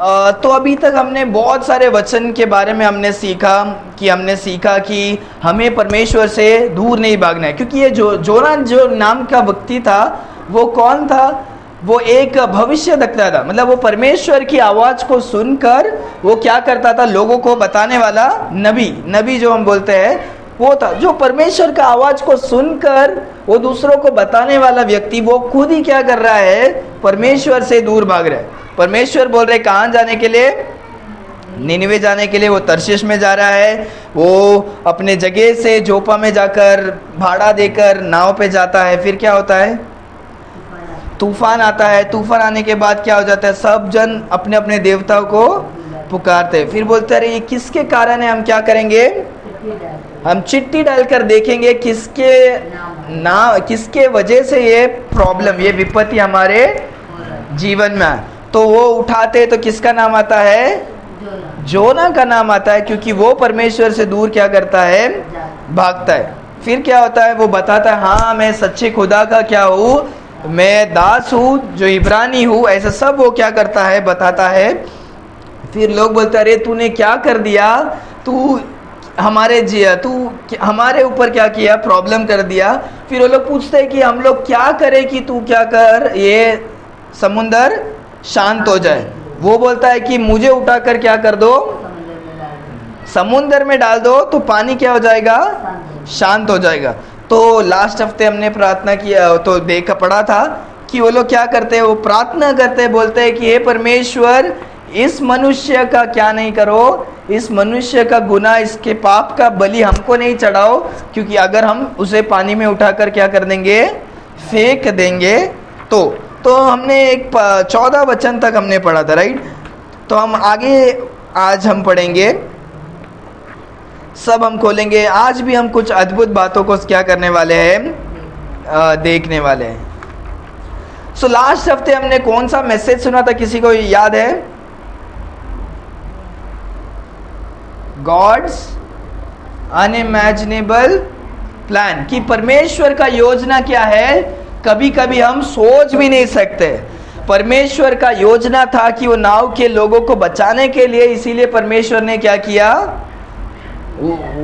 तो अभी तक हमने बहुत सारे वचन के बारे में हमने सीखा कि हमें परमेश्वर से दूर नहीं भागना है, क्योंकि ये जोना जो नाम का व्यक्ति था वो कौन था? वो एक भविष्य देखता था, मतलब वो परमेश्वर की आवाज को सुनकर वो क्या करता था? लोगों को बताने वाला नबी जो हम बोलते हैं वो था। जो परमेश्वर का आवाज को सुनकर वो दूसरों को बताने वाला व्यक्ति, वो खुद ही क्या कर रहा है? परमेश्वर से दूर भाग रहा है। परमेश्वर बोल रहे कहाँ जाने के लिए? निनिवे जाने के लिए। वो तर्शीश में जा रहा है, वो अपने जगह से जोपा में जाकर भाड़ा देकर नाव पे जाता है। फिर क्या होता है? तूफान आता है। तूफान आने के बाद क्या हो जाता है? सब जन अपने अपने देवताओं को पुकारते हैं। फिर बोलते रहे ये किसके कारण है? हम क्या करेंगे? हम चिट्ठी डालकर देखेंगे किसके वजह से ये प्रॉब्लम, ये विपत्ति हमारे जीवन में है। तो वो उठाते तो किसका नाम आता है? जोना का नाम आता है, क्योंकि वो परमेश्वर से दूर क्या करता है? भागता है। फिर क्या होता है? वो बताता है हाँ मैं सच्चे खुदा का क्या हूँ, मैं दास हूँ, जो इब्रानी हूँ, ऐसा सब वो क्या करता है? बताता है। फिर लोग बोलते अरे तूने क्या कर दिया, तू हमारे ऊपर क्या किया? प्रॉब्लम कर दिया। फिर वो लोग पूछते हैं कि हम लोग क्या करें कि तू क्या कर, ये समुंदर शांत हो जाए। वो बोलता है कि मुझे उठाकर क्या कर दो? समुंदर में डाल दो, तो पानी क्या हो जाएगा? शांत हो जाएगा। तो लास्ट हफ्ते हमने प्रार्थना किया तो पढ़ा था कि वो लोग क्या करते हैं? वो प्रार्थना करते बोलते हैं कि हे परमेश्वर, इस मनुष्य का क्या नहीं करो, इस मनुष्य का गुनाह, इसके पाप का बलि हमको नहीं चढ़ाओ, क्योंकि अगर हम उसे पानी में उठाकर क्या कर देंगे? फेंक देंगे। तो हमने 14 वचन तक हमने पढ़ा था, राइट? तो हम आगे आज हम पढ़ेंगे, सब हम खोलेंगे। आज भी हम कुछ अद्भुत बातों को क्या करने वाले हैं? देखने वाले हैं। सो लास्ट हफ्ते हमने कौन सा मैसेज सुना था? किसी को याद है? गॉड्स अनइमेजिनेबल प्लान, कि परमेश्वर का योजना क्या है, कभी कभी हम सोच भी नहीं सकते। परमेश्वर का योजना था कि वो नाव के लोगों को बचाने के लिए, इसीलिए परमेश्वर ने क्या किया?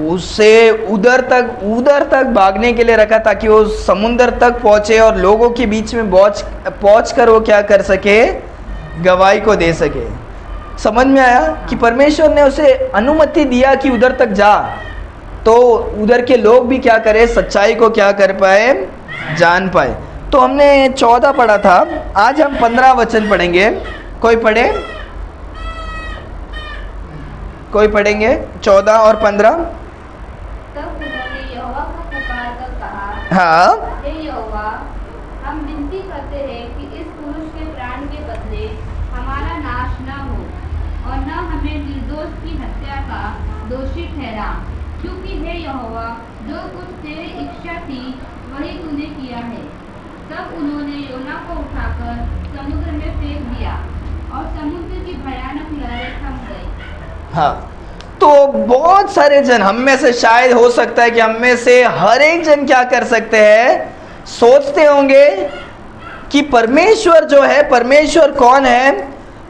उससे उधर तक भागने के लिए रखा, ताकि वो समुंदर तक पहुंचे और लोगों के बीच में पहुंच कर वो क्या कर सके? गवाही को दे सके। समझ में आया कि परमेश्वर ने उसे अनुमति दिया कि उधर तक जा, तो उधर के लोग भी क्या करें? सच्चाई को क्या कर पाए? जान पाए। तो हमने 14 पढ़ा था, आज हम 15 वचन पढ़ेंगे। कोई पढ़ेंगे 14 और 15। तब उन्होंने यहोवा को पुकारकर कहा, हाँ, हे यहोवा, हम विनती करते हैं कि इस पुरुष के प्राण के बदले हमारा नाश न हो, और न हमें निर्दोष की हत्या का दोषी ठहरा, क्योंकि हे यहोवा, जो कुछ तेरी इच्छा थी वही तूने किया है। तब उन्होंने योना को उठाकर समुद्र में फेंक दिया, और समुद्र की भयानक लहरें थम गई। हाँ, तो बहुत सारे जन, हम में से शायद हो सकता है कि हम में से हर एक जन क्या कर सकते हैं? सोचते होंगे कि परमेश्वर जो है, परमेश्वर कौन है?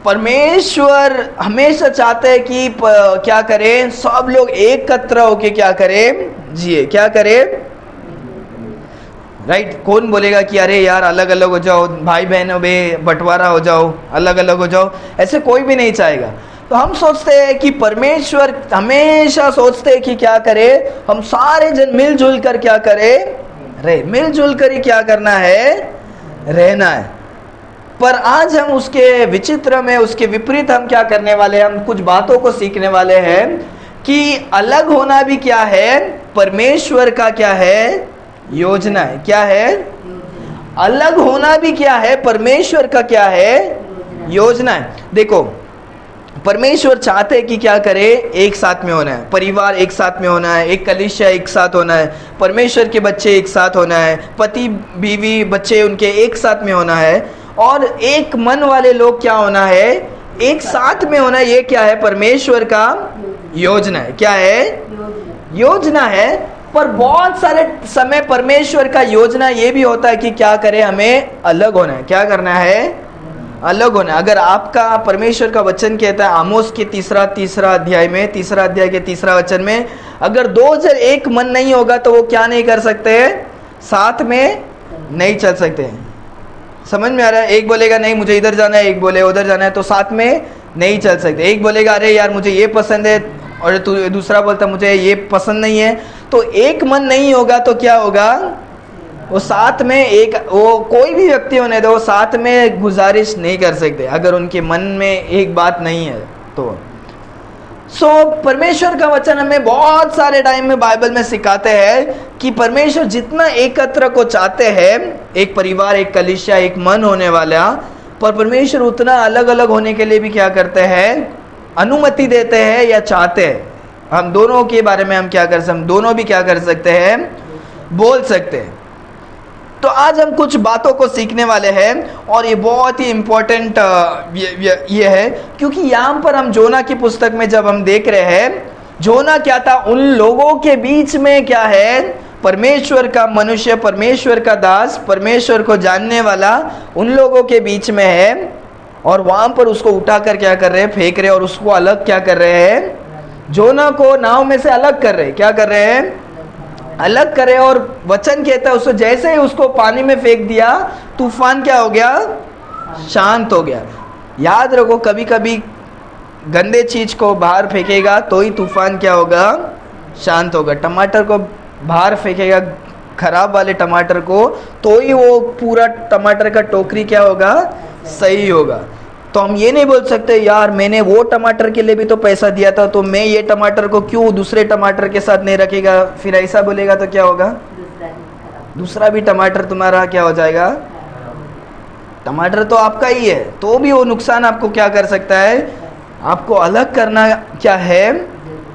परमेश्वर हमेशा चाहते हैं कि क्या करें? सब लोग एकत्र होके क्या करें? जिए। क्या करें? राइट? कौन बोलेगा कि अरे यार अलग अलग हो जाओ, भाई बहनों में बंटवारा हो जाओ, अलग अलग हो जाओ? ऐसे कोई भी नहीं चाहेगा। तो हम सोचते हैं कि परमेश्वर हमेशा सोचते हैं कि क्या करे? हम सारे जन मिलजुल कर क्या करें? मिलजुल कर ही क्या करना है? रहना है। पर आज हम उसके विचित्र में, उसके विपरीत हम क्या करने वाले हैं? हम कुछ बातों को सीखने वाले हैं कि अलग होना भी क्या है? परमेश्वर का क्या है? योजना है। क्या है? अलग होना भी क्या है? परमेश्वर का क्या है? योजना है। देखो, परमेश्वर चाहते हैं कि क्या करे? एक साथ में होना है, परिवार एक साथ में होना है, एक कलीसिया एक साथ होना है, परमेश्वर के बच्चे एक साथ होना है, पति बीवी बच्चे उनके एक साथ में होना है, और एक मन वाले लोग क्या होना है? एक साथ में होना है। ये क्या है? परमेश्वर का योजना है। क्या है? योजना है। पर बहुत सारे समय परमेश्वर का योजना ये भी होता है कि क्या करें? हमें अलग होना है। क्या करना है? अलग होना। अगर आपका परमेश्वर का वचन कहता है आमोस के तीसरा अध्याय में, तीसरा अध्याय के तीसरा वचन में, अगर दो जन एक मन नहीं होगा तो वो क्या नहीं कर सकते, साथ में नहीं चल सकते। समझ में आ रहा है? एक बोलेगा नहीं मुझे इधर जाना है, एक बोले उधर जाना है, तो साथ में नहीं चल सकते। एक बोलेगा अरे यार मुझे ये पसंद है और दूसरा बोलता मुझे ये पसंद नहीं है, तो एक मन नहीं होगा तो क्या होगा, वो साथ में एक, वो कोई भी व्यक्ति होने दो, वो साथ में गुजारिश नहीं कर सकते अगर उनके मन में एक बात नहीं है तो। परमेश्वर का वचन हमें बहुत सारे टाइम में बाइबल में सिखाते हैं कि परमेश्वर जितना एकत्र को चाहते हैं, एक परिवार, एक कलीसिया, एक मन होने वाला, पर परमेश्वर उतना अलग अलग होने के लिए भी क्या करते हैं, अनुमति देते हैं या चाहते हैं। हम दोनों के बारे में हम क्या कर सकते हैं, हम दोनों भी क्या कर सकते हैं, बोल सकते हैं। तो आज हम कुछ बातों को सीखने वाले हैं और ये बहुत ही इम्पोर्टेंट ये है, क्योंकि यहाँ पर हम जोना की पुस्तक में जब हम देख रहे हैं, जोना क्या था, उन लोगों के बीच में क्या है, परमेश्वर का मनुष्य, परमेश्वर का दास, परमेश्वर को जानने वाला उन लोगों के बीच में है, और वहाँ पर उसको उठाकर क्या कर रहे हैं, फेंक रहे हैं, और उसको अलग क्या कर रहे हैं, जोना को नाव में से अलग कर रहे हैं। क्या कर रहे हैं, अलग करे। और वचन कहता है उसको जैसे ही उसको पानी में फेंक दिया, तूफान क्या हो गया, शांत हो गया। याद रखो, कभी कभी गंदे चीज को बाहर फेंकेगा तो ही तूफान क्या होगा, शांत होगा। टमाटर को बाहर फेंकेगा, खराब वाले टमाटर को, तो ही वो पूरा टमाटर का टोकरी क्या होगा, सही होगा। तो हम ये नहीं बोल सकते यार मैंने वो टमाटर के लिए भी तो पैसा दिया था, तो मैं ये टमाटर को क्यों दूसरे टमाटर के साथ नहीं रखेगा। फिर ऐसा बोलेगा तो क्या होगा, दूसरा भी टमाटर तुम्हारा क्या हो जाएगा, टमाटर तो आपका ही है, तो भी वो नुकसान आपको क्या कर सकता है। आपको अलग करना क्या है,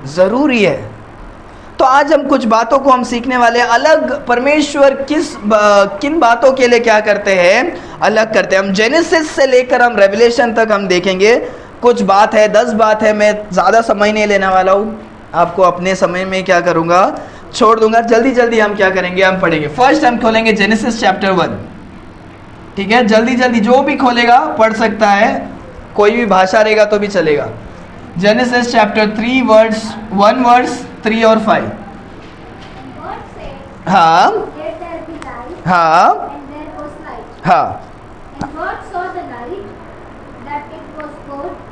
जरूरी है। तो आज हम कुछ बातों को हम सीखने वाले हैं। अलग परमेश्वर किन बातों के लिए क्या करते हैं, अलग करते हैं। हम जेनेसिस से लेकर हम रेवलेशन तक हम देखेंगे। कुछ बात है, 10 बात है, मैं ज़्यादा समय नहीं लेने वाला हूँ, आपको अपने समय में क्या करूँगा, छोड़ दूंगा। जल्दी जल्दी हम क्या करेंगे, हम पढ़ेंगे। फर्स्ट हम खोलेंगे जेनेसिस चैप्टर 1, ठीक है। जल्दी जल्दी जो भी खोलेगा पढ़ सकता है, कोई भी भाषा रहेगा तो भी चलेगा। जेनेसिस चैप्टर 3 वर्स 1 वर्स 3 और 5। हाँ हाँ हाँ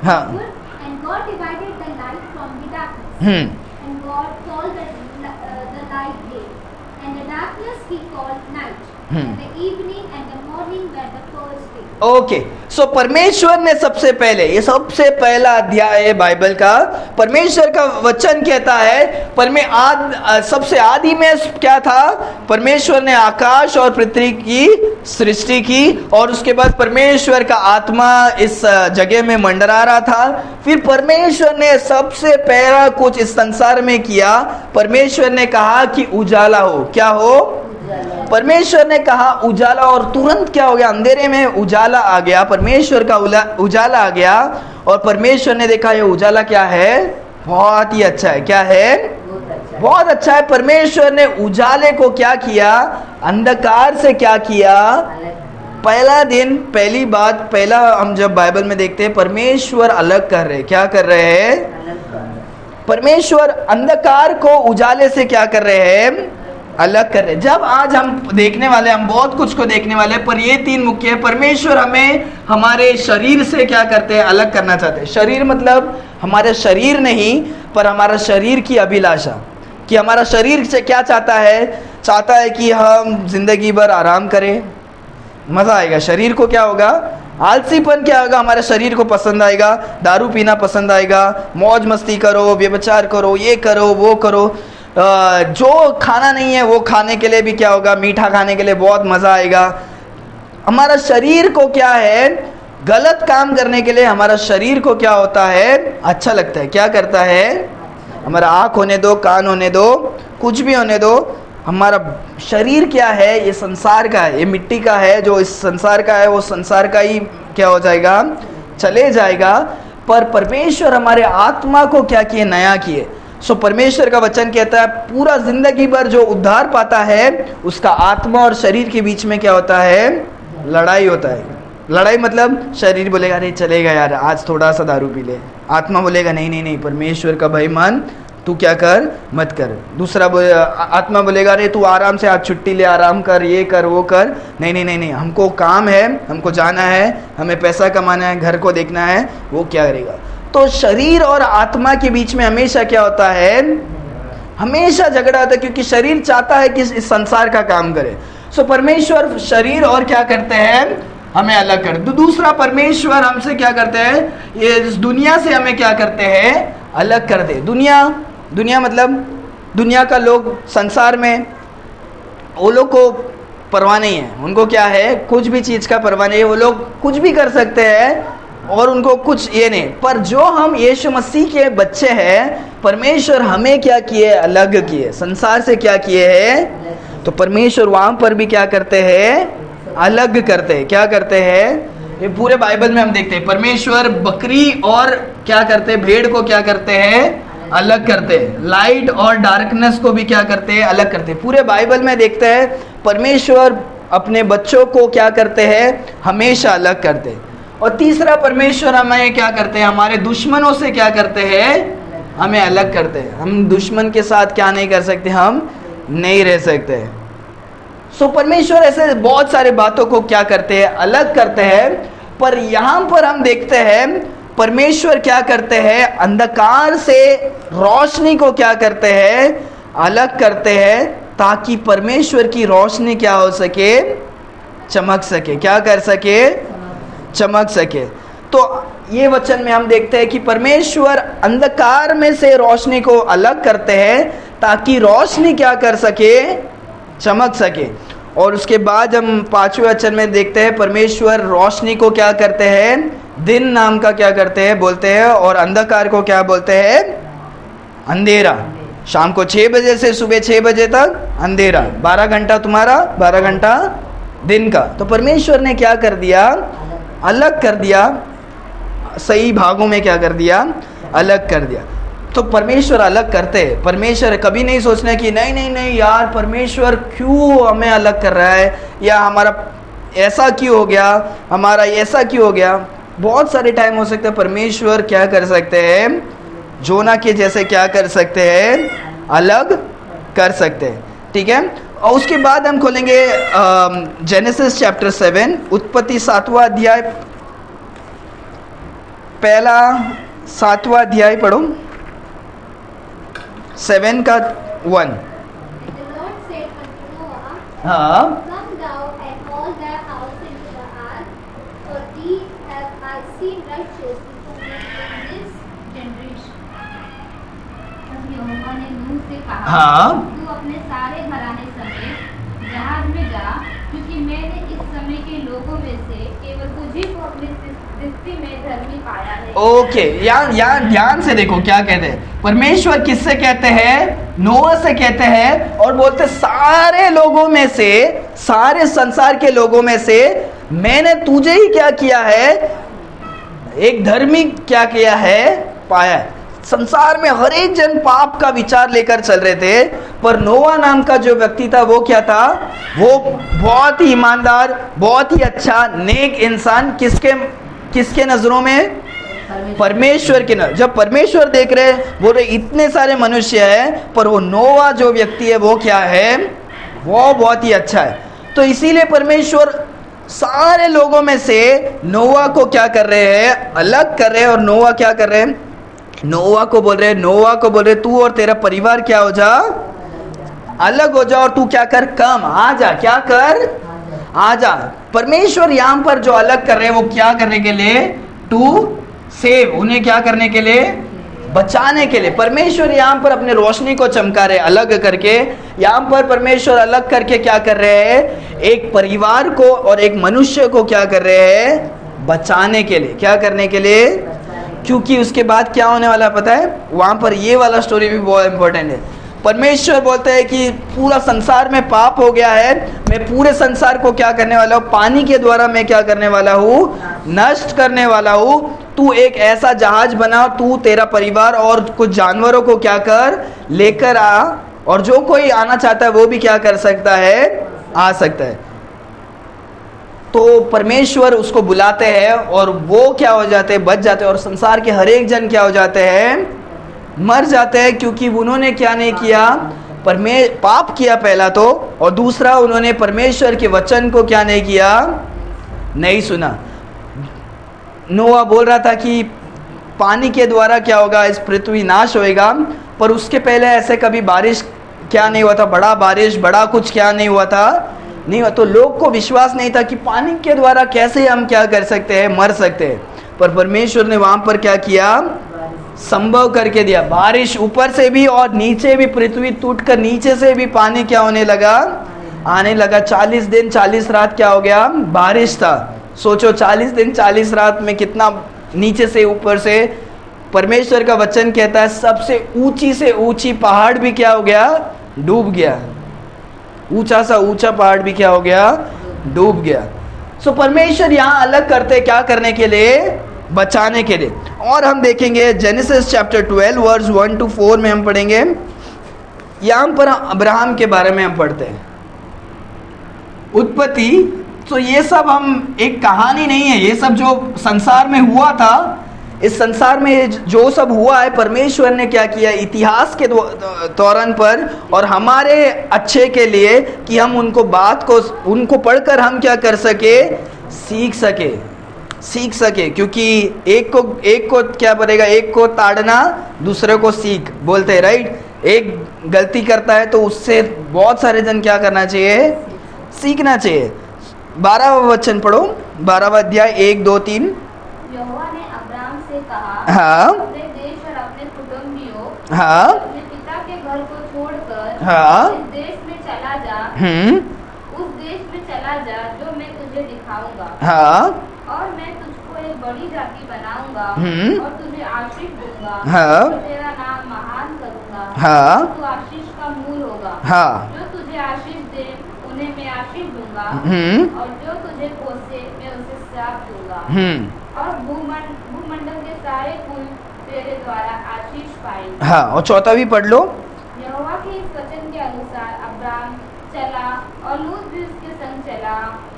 हाँ ओके। सो परमेश्वर ने सबसे पहले, ये सबसे पहला अध्याय है बाइबल का, परमेश्वर का वचन कहता है सबसे आदि में क्या था, परमेश्वर ने आकाश और पृथ्वी की सृष्टि की, और उसके बाद परमेश्वर का आत्मा इस जगह में मंडरा रहा था। फिर परमेश्वर ने सबसे पहला कुछ इस संसार में किया, परमेश्वर ने कहा कि उजाला हो। क्या हो, परमेश्वर ने कहा उजाला, और तुरंत क्या हो गया, अंधेरे में उजाला आ गया, परमेश्वर का उजाला आ गया। और परमेश्वर ने देखा ये उजाला क्या है, बहुत ही अच्छा है। क्या है, बहुत अच्छा है। परमेश्वर ने उजाले को क्या किया, अंधकार से क्या किया, पहला दिन, पहली बात, पहला हम जब बाइबल में देखते हैं परमेश्वर अलग कर रहे, क्या कर रहे हैं, परमेश्वर अंधकार को उजाले से क्या कर रहे हैं, अलग कर रहे। जब आज हम देखने वाले, हम बहुत कुछ को देखने वाले, पर ये 3 मुख्य है। परमेश्वर हमें हमारे शरीर से क्या करते हैं, अलग करना चाहते हैं। शरीर मतलब हमारे शरीर नहीं, पर हमारा शरीर की अभिलाषा, कि हमारा शरीर से क्या चाहता है कि हम जिंदगी भर आराम करें, मजा आएगा। शरीर को क्या होगा, आलसीपन क्या होगा, हमारे शरीर को पसंद आएगा, दारू पीना पसंद आएगा, मौज मस्ती करो, व्यभिचार करो, ये करो वो करो, जो खाना नहीं है वो खाने के लिए भी क्या होगा, मीठा खाने के लिए बहुत मज़ा आएगा। हमारा शरीर को क्या है, गलत काम करने के लिए हमारा शरीर को क्या होता है, अच्छा लगता है। क्या करता है, हमारा आँख होने दो, कान होने दो, कुछ भी होने दो, हमारा शरीर क्या है, ये संसार का है, ये मिट्टी का है। जो इस संसार का है वो संसार का ही क्या हो जाएगा, चले जाएगा। पर परमेश्वर हमारे आत्मा को क्या किए, नया किए। सो परमेश्वर का वचन कहता है पूरा जिंदगी भर जो उद्धार पाता है, उसका आत्मा और शरीर के बीच में क्या होता है, लड़ाई होता है। लड़ाई मतलब शरीर बोलेगा अरे चलेगा यार आज थोड़ा सा दारू पी ले, आत्मा बोलेगा नहीं नहीं नहीं परमेश्वर का भय मान, तू क्या कर मत कर। दूसरा आत्मा बोलेगा अरे तू आराम से आज छुट्टी ले, आराम कर, ये कर वो कर, नहीं नहीं नहीं नहीं हमको काम है, हमको जाना है, हमें पैसा कमाना है, घर को देखना है, वो क्या करेगा। तो शरीर और आत्मा के बीच में हमेशा क्या होता है, हमेशा झगड़ा होता है, क्योंकि शरीर चाहता है कि इस संसार का काम करे। सो परमेश्वर शरीर और क्या करते हैं, हमें अलग कर। दूसरा परमेश्वर हमसे क्या करते हैं, ये इस दुनिया से हमें क्या करते हैं, अलग कर दे। दुनिया मतलब दुनिया का लोग, संसार में वो लोग को परवाह नहीं है, उनको क्या है कुछ भी चीज़ का परवाह नहीं है, वो लोग कुछ भी कर सकते हैं और उनको कुछ ये नहीं। पर जो हम यीशु मसीह के बच्चे हैं, परमेश्वर हमें क्या किए, अलग किए, संसार से क्या किए हैं। तो परमेश्वर वहाँ पर भी क्या करते हैं, अलग करते हैं। क्या करते हैं, ये पूरे बाइबल में हम देखते हैं परमेश्वर बकरी और क्या करते हैं, भेड़ को क्या करते हैं, अलग करते हैं। लाइट और डार्कनेस को भी क्या करते हैं, अलग करते हैं। पूरे बाइबल में देखते हैं परमेश्वर अपने बच्चों को क्या करते हैं, हमेशा अलग करते हैं। और तीसरा परमेश्वर हमें क्या करते हैं, हमारे दुश्मनों से क्या करते हैं, हमें अलग करते हैं। हम दुश्मन के साथ क्या नहीं कर सकते, हम नहीं रह सकते। सो परमेश्वर ऐसे बहुत सारे बातों को क्या करते हैं, अलग करते हैं। पर यहाँ पर हम देखते हैं परमेश्वर क्या करते हैं, अंधकार से रोशनी को क्या करते हैं, अलग करते हैं, ताकि परमेश्वर की रोशनी क्या हो सके, चमक सके। क्या कर सके, चमक सके। तो ये वचन में हम देखते हैं कि परमेश्वर अंधकार में से रोशनी को अलग करते हैं ताकि रोशनी क्या कर सके, चमक सके। और उसके बाद हम 5वें वचन में देखते हैं परमेश्वर रोशनी को क्या करते हैं, दिन नाम का क्या करते हैं, बोलते हैं, और अंधकार को क्या बोलते हैं, अंधेरा। शाम को 6 बजे से सुबह 6 बजे तक अंधेरा, 12 घंटा तुम्हारा, 12 घंटा दिन का। तो परमेश्वर ने क्या कर दिया, अलग कर दिया, सही भागों में क्या कर दिया, अलग कर दिया। तो परमेश्वर अलग करते हैं। परमेश्वर कभी नहीं सोचना कि नहीं नहीं नहीं यार परमेश्वर क्यों हमें अलग कर रहा है, या हमारा ऐसा क्यों हो गया, हमारा ऐसा क्यों हो गया। बहुत सारे टाइम हो सकते हैं परमेश्वर क्या कर सकते हैं, जोना के जैसे क्या कर सकते हैं, अलग कर सकते हैं। ठीक है। और उसके बाद हम खोलेंगे जेनेसिस चैप्टर 7, उत्पत्ति 7वां अध्याय, पहला 7वां अध्याय पढ़ो, 7 का 1। हाँ, हाँ, तू अपने सारे घराने समेत जहाज में जा, क्योंकि मैंने इस समय के लोगों में से केवल तुझी को अपनी दृष्टि में धर्मी पाया है। ओके, यहाँ ध्यान से देखो क्या कहते हैं। परमेश्वर किससे कहते हैं, नोआ से कहते हैं, और बोलते सारे लोगों में से, सारे संसार के लोगों में से मैंने तुझे ही क्या किया है, एक धर्मी क्या किया है, पाया है। संसार में हर एक जन पाप का विचार लेकर चल रहे थे, पर नोआ नाम का जो व्यक्ति था वो क्या था, वो बहुत ही ईमानदार, बहुत ही अच्छा नेक इंसान। किसके नजरों में, परमेश्वर के नजर। जब परमेश्वर देख रहे बोल रहे इतने सारे मनुष्य हैं, पर वो नोआ जो व्यक्ति है वो क्या है, वो बहुत ही अच्छा है। तो इसीलिए परमेश्वर सारे लोगों में से नोआ को क्या कर रहे हैं, अलग कर रहे हैं। और नोआ क्या कर रहे हैं, नोआ को बोल रहे तू और तेरा परिवार क्या हो जा, अलग हो जा, और तू क्या कर, कम आ जा, क्या कर, आ जा। परमेश्वर यहाँ पर जो अलग कर रहे हैं वो क्या करने के लिए, टू सेव, उन्हें क्या करने के लिए, बचाने के लिए। परमेश्वर यहाँ पर अपने रोशनी को चमका रहे अलग करके। यहाँ पर परमेश्वर अलग करके क्या कर रहे हैं, एक परिवार को और एक मनुष्य को क्या कर रहे हैं, बचाने के लिए। क्या करने के लिए, क्योंकि उसके बाद क्या होने वाला है पता है, वहाँ पर ये वाला स्टोरी भी बहुत इंपॉर्टेंट है। परमेश्वर बोलते हैं कि पूरा संसार में पाप हो गया है, मैं पूरे संसार को क्या करने वाला हूँ, पानी के द्वारा मैं क्या करने वाला हूँ, नष्ट करने वाला हूँ। तू एक ऐसा जहाज बना, तू तेरा परिवार और कुछ जानवरों को क्या कर, लेकर आ, और जो कोई आना चाहता है वो भी क्या कर सकता है, आ सकता है। तो परमेश्वर उसको बुलाते हैं और वो क्या हो जाते हैं, बच जाते हैं, और संसार के हर एक जन क्या हो जाते हैं, मर जाते हैं, क्योंकि उन्होंने क्या नहीं किया, पाप किया पहला तो, और दूसरा उन्होंने परमेश्वर के वचन को क्या नहीं किया, नहीं सुना। नोआ बोल रहा था कि पानी के द्वारा क्या होगा, इस पृथ्वी नाश होएगा, पर उसके पहले ऐसे कभी बारिश क्या नहीं हुआ था, बड़ा बारिश बड़ा कुछ क्या नहीं हुआ था, नहीं हुआ। तो लोग को विश्वास नहीं था कि पानी के द्वारा कैसे हम क्या कर सकते हैं, मर सकते हैं, पर परमेश्वर ने वहां पर क्या किया, संभव करके दिया, बारिश ऊपर से भी और नीचे भी, पृथ्वी टूटकर नीचे से भी पानी क्या होने लगा, आने लगा। 40 दिन 40 रात क्या हो गया, बारिश था। सोचो 40 दिन 40 रात में कितना नीचे से ऊपर से, परमेश्वर का वचन कहता है सबसे ऊंची से ऊंची पहाड़ भी क्या हो गया, डूब गया, ऊंचा सा ऊंचा पहाड़ भी क्या हो गया, डूब गया। सो परमेश्वर यहाँ अलग करते क्या करने के लिए, बचाने के लिए। और हम देखेंगे जेनेसिस चैप्टर 12 वर्स 1 to 4 में हम पढ़ेंगे, यहाँ पर अब्राहम के बारे में हम पढ़ते हैं, उत्पत्ति। तो ये सब हम एक कहानी नहीं है, ये सब जो संसार में हुआ था, इस संसार में जो सब हुआ है परमेश्वर ने क्या किया, इतिहास के दौरान पर, और हमारे अच्छे के लिए, कि हम उनको बात को, उनको पढ़कर हम क्या कर सके, सीख सके। क्योंकि एक को क्या पड़ेगा, एक को ताड़ना दूसरे को सीख बोलते हैं, राइट। एक गलती करता है तो उससे बहुत सारे जन क्या करना चाहिए, सीखना चाहिए। 12वां वचन पढ़ो, 12वां अध्याय 1, 2, 3। यहोवा ने अब्राम से कहा, हाँ, अपने देश और अपने कुटुंबियों, हाँ, अपने पिता के घर को छोड़कर, हाँ, इस देश में चला जा, उस देश में चला जा जो मैं तुझे दिखाऊंगा, हाँ, और मैं तुझको एक बड़ी जाति बनाऊंगा, और तुझे आशीष दूंगा, हाँ, और तेरा नाम महान करूंगा, हाँ, तू आशीष का मूल होगा, हाँ, जो तुझे आशीष दे उन्हें मैं आशीष दूंगा, और जो तुझे कोसे मैं उसे श्राप दूंगा, और भूमंडल के सारे कुल तेरे द्वारा आशीष पाएंगे। हाँ, और 4वां भी पढ़ लो। यहोवा के इस वचन के अनुसार अब्राम चला, और लूत भी उसके संग चला,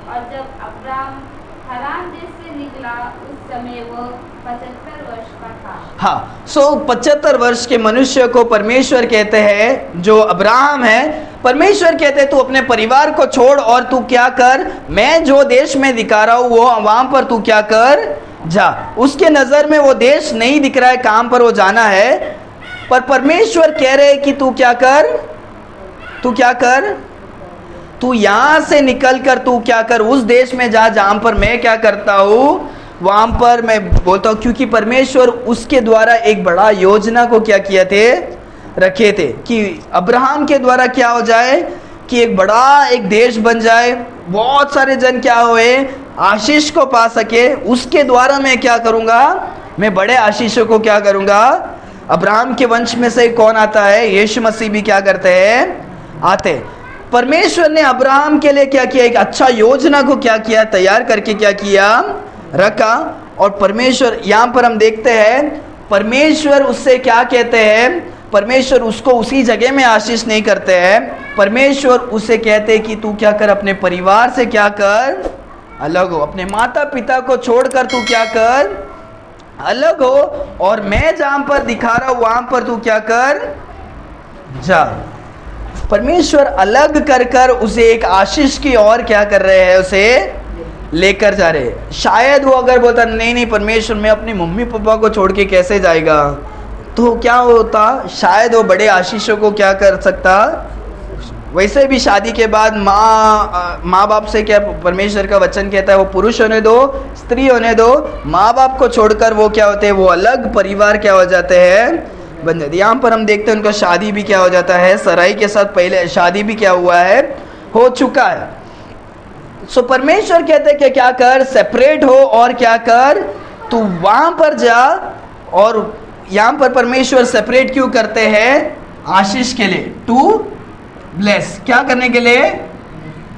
और जब अब्राम हरान देश से निकला उस समय वह 75 वर्ष का था। हाँ, 75 वर्ष के मनुष्य को परमेश्वर कहते हैं, जो अब्राहम है, परमेश्वर कहते हैं तू अपने परिवार को छोड़ और तू क्या कर, मैं जो देश में दिखा रहा हूँ वो वहां पर तू क्या कर, जा। उसके नजर में वो देश नहीं दिख रहा है, काम पर वो जाना है, पर परमेश्वर कह रहे कि तू क्या कर, तू यहां से निकल कर तू क्या कर, उस देश में जा जहां पर मैं क्या करता हूं, वहां पर मैं बोलता हूं। क्योंकि परमेश्वर उसके द्वारा एक बड़ा योजना को क्या किए थे, रखे थे, कि अब्राहम के द्वारा क्या हो जाए, कि एक बड़ा एक देश बन जाए, बहुत सारे जन क्या हुए, आशीष को पा सके। उसके द्वारा मैं क्या करूंगा, मैं बड़े आशीषों को क्या करूंगा। अब्राहम के वंश में से कौन आता है, यीशु मसीह भी क्या करते हैं, आते। परमेश्वर ने अब्राहम के लिए क्या किया, एक अच्छा योजना को क्या किया, तैयार करके क्या किया, रखा। और परमेश्वर यहाँ पर हम देखते हैं, परमेश्वर उससे क्या कहते हैं, परमेश्वर उसको उसी जगह में आशीष नहीं करते हैं, परमेश्वर उसे कहते हैं कि तू क्या कर, अपने परिवार से क्या कर, अलग हो, अपने माता पिता को छोड़कर तू क्या कर, अलग हो, और मैं जहां पर दिखा रहा हूं वहां पर तू क्या कर, जा। परमेश्वर अलग कर कर उसे एक आशीष की ओर क्या कर रहे हैं, उसे लेकर जा रहे हैं। शायद वो अगर बोलता नहीं परमेश्वर मैं अपनी मम्मी पापा को छोड़ के कैसे जाएगा, तो क्या होता, शायद वो बड़े आशीषों को क्या कर सकता। वैसे भी शादी के बाद माँ बाप से क्या परमेश्वर का वचन कहता है, वो पुरुष होने दो स्त्री होने दो, माँ बाप को छोड़कर वो क्या होते हैं, वो अलग परिवार क्या हो जाते हैं, बन जाती। यहाँ पर हम देखते हैं उनका शादी भी क्या हो जाता है, सराई के साथ पहले शादी भी क्या हुआ है, हो चुका है। सो परमेश्वर कहते हैं कि क्या कर, सेपरेट हो और क्या कर, तू वहां पर जा। और यहाँ पर परमेश्वर सेपरेट क्यों करते हैं, आशीष के लिए, टू ब्लेस, क्या करने के लिए,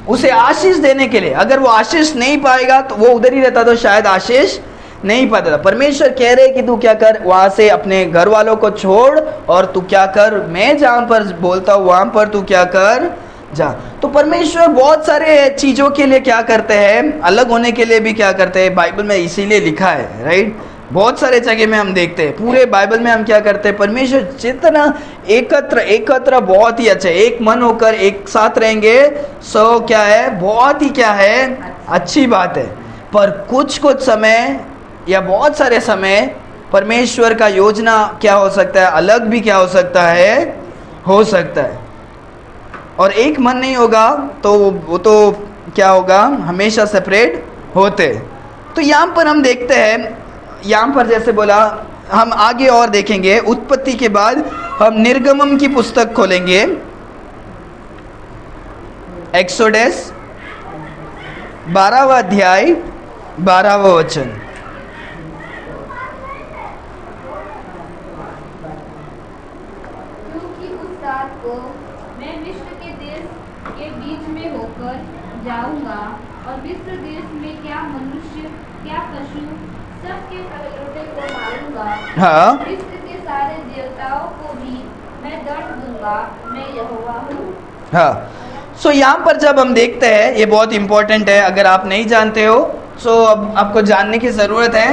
उसे आशीष देने के लिए। अगर वो आशीष नहीं पाएगा तो वो उधर ही रहता तो शायद आशीष नहीं पाता था। परमेश्वर कह रहे कि तू क्या कर, वहां से अपने घर वालों को छोड़ और तू क्या कर, मैं जहां पर बोलता हूं वहां पर तू क्या कर, जा। तो परमेश्वर बहुत सारे चीज़ों के लिए क्या करते हैं, अलग होने के लिए भी क्या करते हैं, बाइबल में इसीलिए लिखा है, राइट। बहुत सारे जगह में हम देखते हैं, पूरे बाइबल में हम क्या करते हैं, परमेश्वर जितना एकत्र बहुत ही अच्छा, एक मन होकर एक साथ रहेंगे, सो क्या है, बहुत ही क्या है, अच्छी बात है। पर कुछ समय या बहुत सारे समय परमेश्वर का योजना क्या हो सकता है, अलग भी क्या हो सकता है, हो सकता है। और एक मन नहीं होगा तो वो तो क्या होगा, हमेशा सेपरेट होते। तो यहाँ पर हम देखते हैं, यहाँ पर जैसे बोला, हम आगे और देखेंगे, उत्पत्ति के बाद हम निर्गमम की पुस्तक खोलेंगे, एक्सोडस 12वां अध्याय 12वां वचन। क्योंकि उस रात को मैं मिस्र के देश के बीच में होकर जाऊंगा और मिस्र देश में क्या मनुष्य क्या पशु सबके पहलौठे को मारूंगा। हाँ। मिस्र के सारे देवताओं को भी मैं दंड दूंगा, मैं यहोवा हूँ। हाँ, सो यहाँ पर जब हम देखते हैं, ये बहुत इंपॉर्टेंट है, अगर आप नहीं जानते हो सो अब आपको जानने की ज़रूरत है।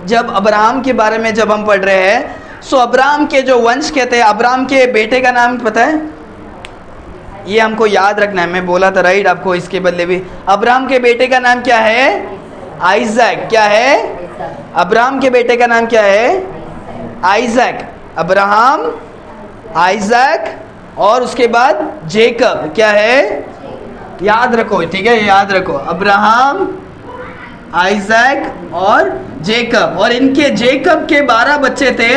जब अब्राहम के बारे में जब हम पढ़ रहे हैं, सो अब्राहम के जो वंश कहते हैं, अब्राहम के बेटे का नाम पता है, ये हमको याद रखना है, मैं बोला था राइट आपको इसके बदले भी। अब्राहम के बेटे का नाम क्या है, आइजैक। क्या है, अब्राहम के बेटे का नाम क्या है, आइजैक। अब्राहम, आइजैक और उसके बाद जेकब। क्या है, याद रखो, ठीक है, याद रखो, अब्राहम, आइजैक और जेकब। और इनके जेकब के 12 बच्चे थे।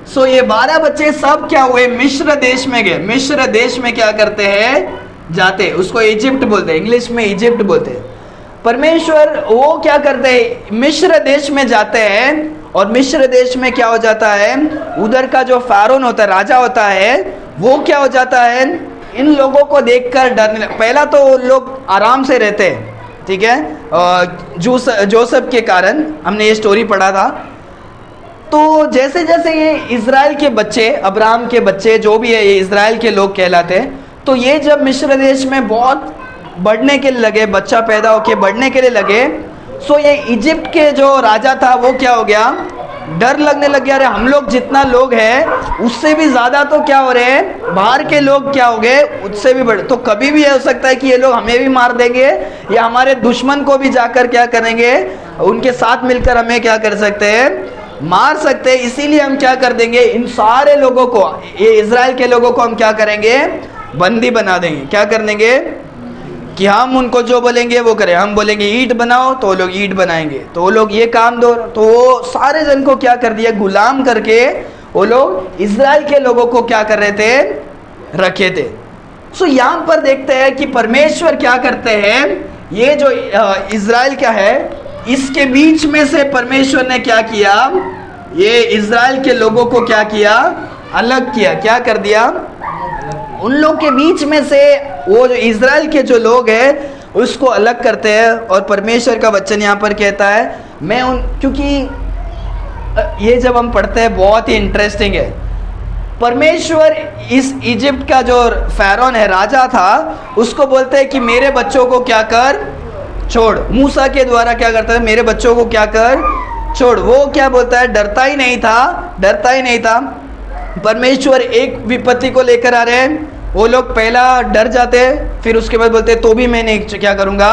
सो ये 12 बच्चे सब क्या हुए, मिस्र देश में गए। मिस्र देश में क्या करते हैं, जाते, उसको इजिप्ट बोलते हैं, इंग्लिश में इजिप्ट बोलते हैं। परमेश्वर वो क्या करते हैं, मिस्र देश में जाते हैं, और मिस्र देश में क्या हो जाता है, उधर का जो फ़ारोन होता है, राजा होता है, वो क्या हो जाता है, इन लोगों को देखकर डरने। पहला तो लोग आराम से रहते हैं, ठीक है, जोसेफ के कारण, हमने ये स्टोरी पढ़ा था। तो जैसे जैसे ये इज़राइल के बच्चे, अब्राहम के बच्चे जो भी है, ये इज़राइल के लोग कहलाते हैं। तो ये जब मिस्र देश में बहुत बढ़ने के लिए लगे, बच्चा पैदा होके बढ़ने के लिए लगे, सो ये इजिप्ट के जो राजा था वो क्या हो गया, डर लगने लग गया, अरे हम लोग जितना लोग हैं उससे भी ज़्यादा तो क्या हो रहे हैं, बाहर के लोग क्या हो गए, उससे भी बड़े। तो कभी भी हो सकता है कि ये लोग हमें भी मार देंगे, या हमारे दुश्मन को भी जाकर क्या करेंगे, उनके साथ मिलकर हमें क्या कर सकते हैं, मार सकते हैं। इसीलिए हम क्या कर देंगे, इन सारे लोगों को, ये इज़राइल के लोगों को हम क्या करेंगे, बंदी बना देंगे। क्या कर देंगे कि हम उनको जो बोलेंगे वो करें। हम बोलेंगे ईंट बनाओ तो वो लोग ईंट बनाएंगे, तो वो लोग ये काम दो, तो वो सारे जन को क्या कर दिया, गुलाम करके वो लोग इज़राइल के लोगों को क्या कर रहे थे, रखे थे। सो यहाँ पर देखते हैं कि परमेश्वर क्या करते हैं, ये जो इज़राइल का है, इसके बीच में से परमेश्वर ने क्या किया, ये इज़राइल के लोगों को क्या किया, अलग किया। क्या कर दिया, उन लोग के बीच में से वो जो इज़राइल के जो लोग हैं उसको अलग करते हैं। और परमेश्वर का वचन यहाँ पर कहता है, मैं उन, क्योंकि ये जब हम पढ़ते हैं बहुत ही इंटरेस्टिंग है। परमेश्वर इस इजिप्ट का जो फ़ारोन है, राजा था, उसको बोलते हैं कि मेरे बच्चों को क्या कर, छोड़। मूसा के द्वारा क्या करता है, मेरे बच्चों को क्या कर, छोड़। वो क्या बोलता है, डरता ही नहीं था। परमेश्वर एक विपत्ति को लेकर आ रहे हैं, वो लोग पहला डर जाते हैं, फिर उसके बाद बोलते हैं तो भी मैं नहीं क्या करूँगा,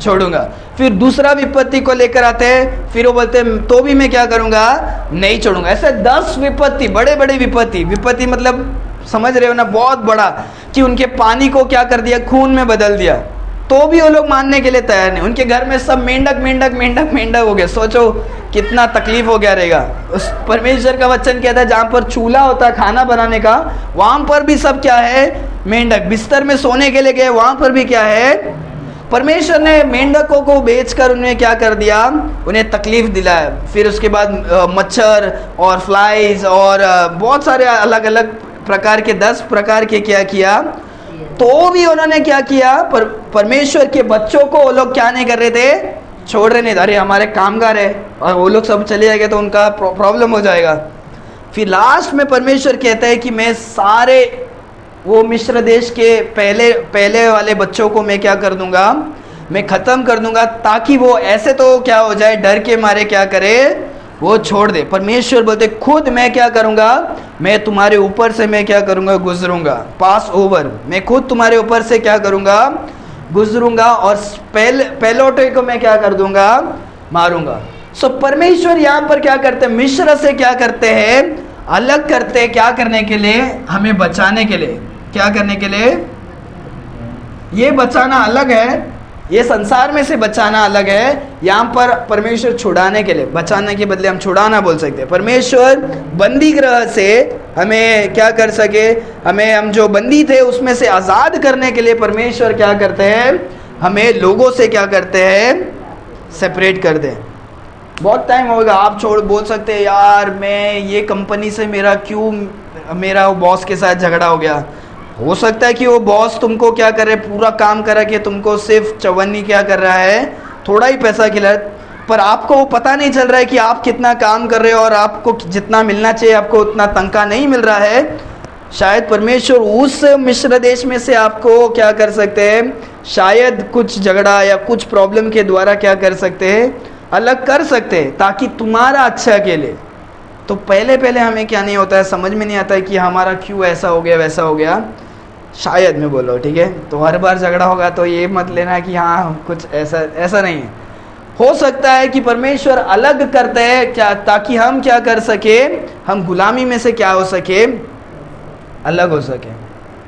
छोड़ूंगा। फिर दूसरा विपत्ति को लेकर आते हैं, फिर वो बोलते हैं तो भी मैं क्या करूँगा, नहीं छोड़ूंगा। ऐसे 10 विपत्ति, बड़े बड़े विपत्ति मतलब समझ रहे हो ना, बहुत बड़ा, कि उनके पानी को क्या कर दिया, खून में बदल दिया, तो भी वो लोग मानने के लिए तैयार नहीं। उनके घर में सब मेंढक हो गए। सोचो कितना तकलीफ हो गया रहेगा। उस परमेश्वर का वचन कहता है जहाँ पर चूल्हा होता है खाना बनाने का, वहाँ पर भी सब क्या है, मेंढक। बिस्तर में सोने के लिए गए, वहाँ पर भी क्या है, परमेश्वर ने मेंढकों को बेचकर उन्हें क्या कर दिया, उन्हें तकलीफ दिलाया। फिर उसके बाद मच्छर और फ्लाइज और बहुत सारे अलग अलग प्रकार के 10 प्रकार के क्या किया, तो भी उन्होंने क्या किया, परमेश्वर के बच्चों को वो लोग क्या नहीं कर रहे थे, छोड़ रहे नहीं। अरे हमारे कामगार है और वो लोग सब चले जाएंगे तो उनका प्रॉब्लम हो जाएगा। फिर लास्ट में परमेश्वर कहता है कि मैं सारे वो मिस्र देश के पहले वाले बच्चों को मैं क्या कर दूंगा, मैं ख़त्म कर दूंगा, ताकि वो ऐसे तो क्या हो जाए, डर के मारे क्या करे, वो छोड़ दे। परमेश्वर बोलते खुद मैं क्या करूंगा, मैं तुम्हारे ऊपर से मैं क्या करूंगा, गुजरूंगा, पास ओवर, मैं खुद तुम्हारे ऊपर से क्या करूंगा, गुजरूंगा, और पहलोटे को मैं क्या कर दूंगा, मारूंगा। सो परमेश्वर यहाँ पर क्या करते हैं, मिस्र से क्या करते हैं, अलग करते हैं, क्या करने के लिए, हमें बचाने के लिए। क्या करने के लिए, ये बचाना अलग है, ये संसार में से बचाना अलग है, यहाँ पर परमेश्वर छुड़ाने के लिए, बचाने के बदले हम छुड़ाना बोल सकते हैं। परमेश्वर बंदी ग्रह से हमें क्या कर सके, हमें, हम जो बंदी थे उसमें से आज़ाद करने के लिए परमेश्वर क्या करते हैं, हमें लोगों से क्या करते हैं, सेपरेट कर दें। बहुत टाइम होगा, आप छोड़ बोल सकते हैं यार मैं ये कंपनी से मेरा वो बॉस के साथ झगड़ा हो गया। हो सकता है कि वो बॉस तुमको क्या करे, पूरा काम करा के तुमको सिर्फ चवन्नी क्या कर रहा है, थोड़ा ही पैसा खिला, पर आपको वो पता नहीं चल रहा है कि आप कितना काम कर रहे हो और आपको जितना मिलना चाहिए आपको उतना तनख्वाह नहीं मिल रहा है। शायद परमेश्वर उस मिस्र देश में से आपको क्या कर सकते हैं, शायद कुछ झगड़ा या कुछ प्रॉब्लम के द्वारा क्या कर सकते हैं, अलग कर सकते हैं, ताकि तुम्हारा अच्छा के लिए। तो पहले हमें क्या नहीं होता है, समझ में नहीं आता है कि हमारा क्यों ऐसा हो गया वैसा हो गया, शायद मैं बोलो, ठीक है। तो हर बार झगड़ा होगा तो ये मत लेना कि हाँ कुछ ऐसा नहीं है। हो सकता है कि परमेश्वर अलग करते हैं क्या, ताकि हम क्या कर सके, हम गुलामी में से क्या हो सके, अलग हो सके।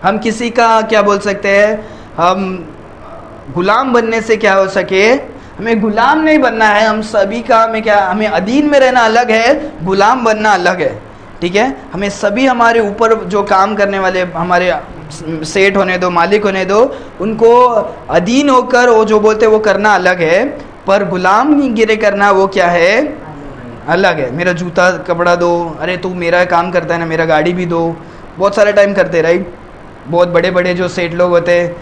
हम किसी का क्या बोल सकते हैं, हम गुलाम बनने से क्या हो सके, हमें गुलाम नहीं बनना है, हम सभी का हमें अधीन में रहना अलग है, गुलाम बनना अलग है, ठीक है। हमें सभी हमारे ऊपर जो काम करने वाले हमारे सेठ होने दो, मालिक होने दो, उनको अधीन होकर वो जो बोलते वो करना अलग है, पर गुलाम गिरे करना वो क्या है, अलग है। मेरा जूता कपड़ा दो, अरे तू मेरा काम करता है ना, मेरा गाड़ी भी दो, बहुत सारे टाइम करते, राइट। बहुत बड़े बड़े जो सेठ लोग होते हैं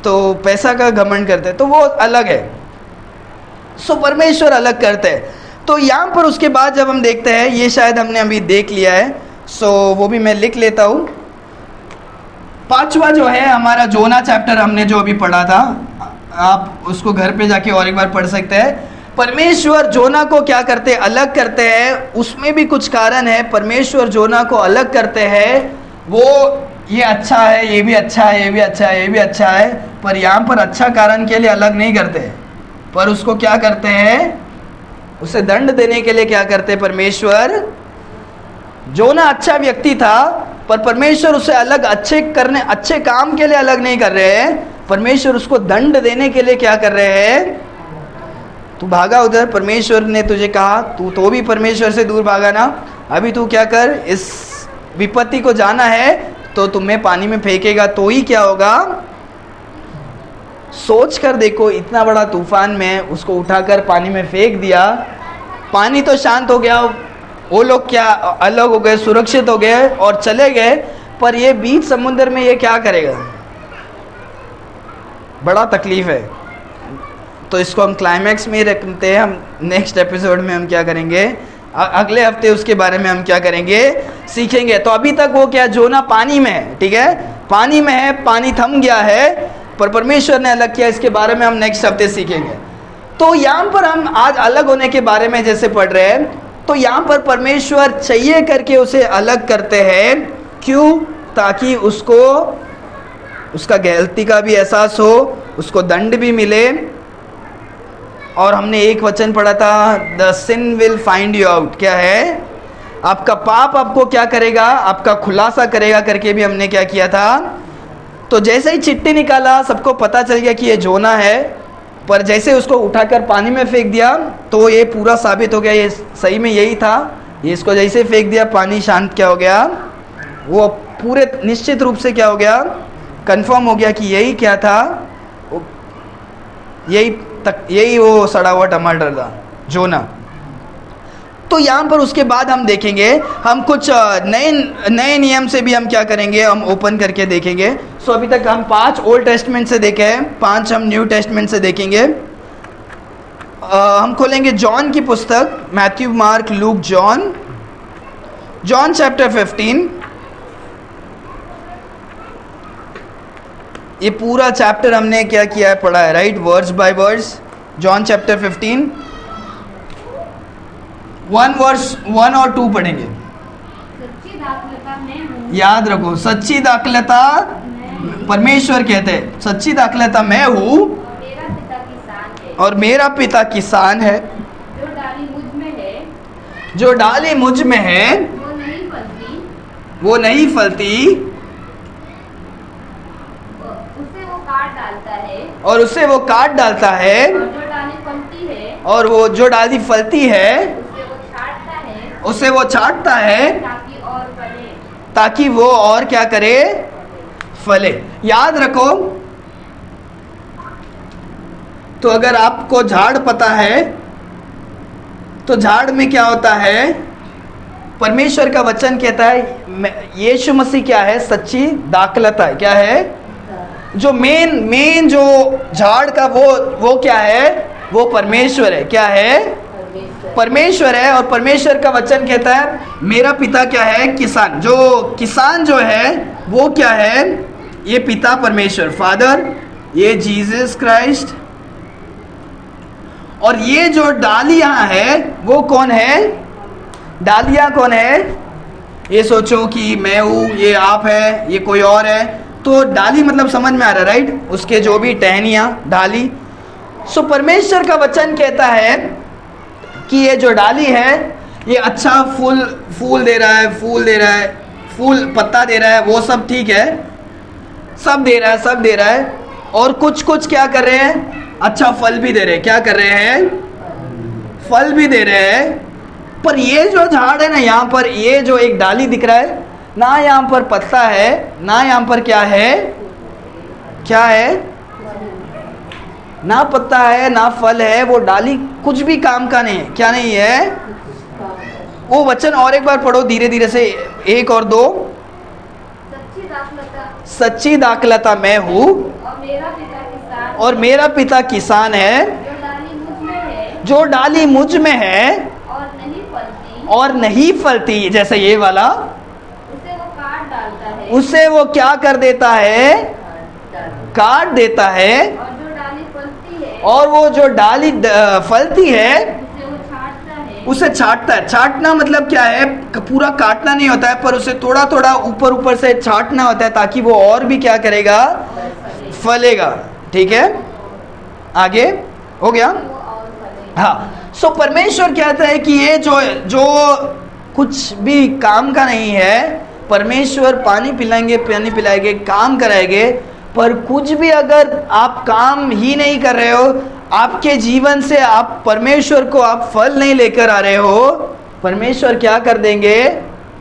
तो पैसा का घमंड करते हैं, तो वो अलग है। सो परमेश्वर अलग करते हैं। तो यहाँ पर उसके बाद जब हम देखते हैं, ये शायद हमने अभी देख लिया है, सो वो भी मैं लिख लेता हूँ। 5वां जो है हमारा जोना चैप्टर हमने जो अभी पढ़ा था, आप उसको घर पे जाके और एक बार पढ़ सकते हैं। परमेश्वर जोना को क्या करते हैं, अलग करते हैं। उसमें भी कुछ कारण है, परमेश्वर जोना को अलग करते हैं। वो ये अच्छा है, ये भी अच्छा है, ये भी अच्छा है, ये भी अच्छा है, पर यहाँ पर अच्छा कारण के लिए अलग नहीं करते, पर उसको क्या करते हैं, उसे दंड देने के लिए क्या करते हैं परमेश्वर। जोना अच्छा व्यक्ति था, पर परमेश्वर उसे अलग अच्छे काम के लिए अलग नहीं कर रहे हैं, परमेश्वर उसको दंड देने के लिए क्या कर रहे हैं, तू भागा उधर, परमेश्वर ने तुझे कहा तू तो भी परमेश्वर से दूर भागा ना, अभी तू क्या कर, इस विपत्ति को जाना है तो तुम्हें पानी में फेंकेगा तो ही क्या होगा। सोच कर देखो, इतना बड़ा तूफान में उसको उठाकर पानी में फेंक दिया, पानी तो शांत हो गया, वो लोग क्या अलग हो गए, सुरक्षित हो गए और चले गए, पर ये बीच समुद्र में ये क्या करेगा, बड़ा तकलीफ है। तो इसको हम क्लाइमैक्स में रखते हैं, हम नेक्स्ट एपिसोड में हम क्या करेंगे, अगले हफ्ते उसके बारे में हम क्या करेंगे, सीखेंगे। तो अभी तक वो क्या, जोना पानी में है, ठीक है, पानी में है, पानी थम गया है, पर परमेश्वर ने अलग किया, इसके बारे में हम नेक्स्ट हफ्ते सीखेंगे। तो यहाँ पर हम आज अलग होने के बारे में जैसे पढ़ रहे हैं, तो यहाँ पर परमेश्वर चाहिए करके उसे अलग करते हैं, क्यों, ताकि उसको उसका गलती का भी एहसास हो, उसको दंड भी मिले। और हमने एक वचन पढ़ा था, the sin will find you out, क्या है, आपका पाप आपको क्या करेगा, आपका खुलासा करेगा करके भी हमने क्या किया था। तो जैसे ही चिट्ठी निकाला, सबको पता चल गया कि ये जोना है, पर जैसे उसको उठाकर पानी में फेंक दिया तो ये पूरा साबित हो गया, ये सही में यही था। ये इसको जैसे फेंक दिया, पानी शांत क्या हो गया, वो पूरे निश्चित रूप से क्या हो गया, कंफर्म हो गया कि यही क्या था, यही वो सड़ा हुआ टमाटर था, जोना। तो यहाँ पर उसके बाद हम देखेंगे, हम कुछ नए नियम से भी हम क्या करेंगे, हम ओपन करके देखेंगे। सो अभी तक हम 5 ओल्ड टेस्टमेंट से देखे हैं, 5 हम न्यू टेस्टमेंट से देखेंगे। हम खोलेंगे जॉन की पुस्तक, Matthew, mark, look, John chapter 15। ये पूरा चैप्टर हमने क्या किया है, पढ़ा है, right, words by words. John chapter 15 1 verse 1 और 2 पढ़ेंगे। सच्ची दाखलता मैं हूँ, याद रखो, सच्ची दाखलता परमेश्वर कहते हैं, सच्ची दाखलता मैं हूँ और मेरा पिता किसान है। और मेरा पिता किसान है। जो डाली मुझ में है जो डाली मुझ में है वो नहीं फलती, वो नहीं फलती, उसे वो काट डालता है। और उसे वो काट डालता है। और जो डाली फलती है और वो जो डाली फलती है उसे वो छांटता है उसे वो छांटता है ताकि और फले। ताकि वो और क्या करे, फले। याद रखो, तो अगर आपको झाड़ पता है तो झाड़ में क्या होता है, परमेश्वर का वचन कहता है, यीशु मसीह क्या है, सच्ची दाखलता है। क्या है, जो मेन जो झाड़ का वो क्या है, वो परमेश्वर है। क्या है, परमेश्वर है। और परमेश्वर का वचन कहता है मेरा पिता क्या है, किसान। जो किसान जो है वो क्या है, ये पिता परमेश्वर, फादर, ये जीसस क्राइस्ट। और ये जो डालियां है वो कौन है, डालियां कौन है, ये सोचो कि मैं हूँ, ये आप है, ये कोई और है, तो डाली मतलब समझ में आ रहा है, राइट, उसके जो भी टहनियाँ, डाली। सो परमेश्वर का वचन कहता है कि ये जो डाली है ये अच्छा फूल दे रहा है, फूल पत्ता दे रहा है, वो सब ठीक है, सब दे रहा है। और कुछ क्या कर रहे हैं, अच्छा फल भी दे रहे हैं। क्या कर रहे हैं, फल भी दे रहे हैं। पर ये जो झाड़ है ना, यहाँ पर ये जो एक डाली दिख रहा है ना, यहाँ पर पत्ता है ना, यहाँ पर क्या है, ना पत्ता है ना फल है, वो डाली कुछ भी काम का नहीं है। क्या नहीं है, वो वचन और एक बार पढ़ो धीरे से, 1 और 2। सच्ची दाखलता मैं हूँ और मेरा पिता किसान है। जो डाली मुझ में है और नहीं फलती, जैसे ये वाला, उसे वो काट डालता है। उसे वो क्या कर देता है, काट देता है। और जो डाली फलती है, और वो जो डाली फलती है उसे वो छांटता है। उसे छांटता है। छांटना मतलब क्या है, पूरा काटना नहीं होता है, पर उसे थोड़ा ऊपर से छांटना होता है, ताकि वो और भी क्या करेगा, फलेगा। ठीक है, आगे हो गया। हाँ, सो परमेश्वर कहता है कि ये जो कुछ भी काम का नहीं है, परमेश्वर पानी पिलाएंगे, काम कराएंगे, पर कुछ भी अगर आप काम ही नहीं कर रहे हो, आपके जीवन से आप परमेश्वर को आप फल नहीं लेकर आ रहे हो, परमेश्वर क्या कर देंगे,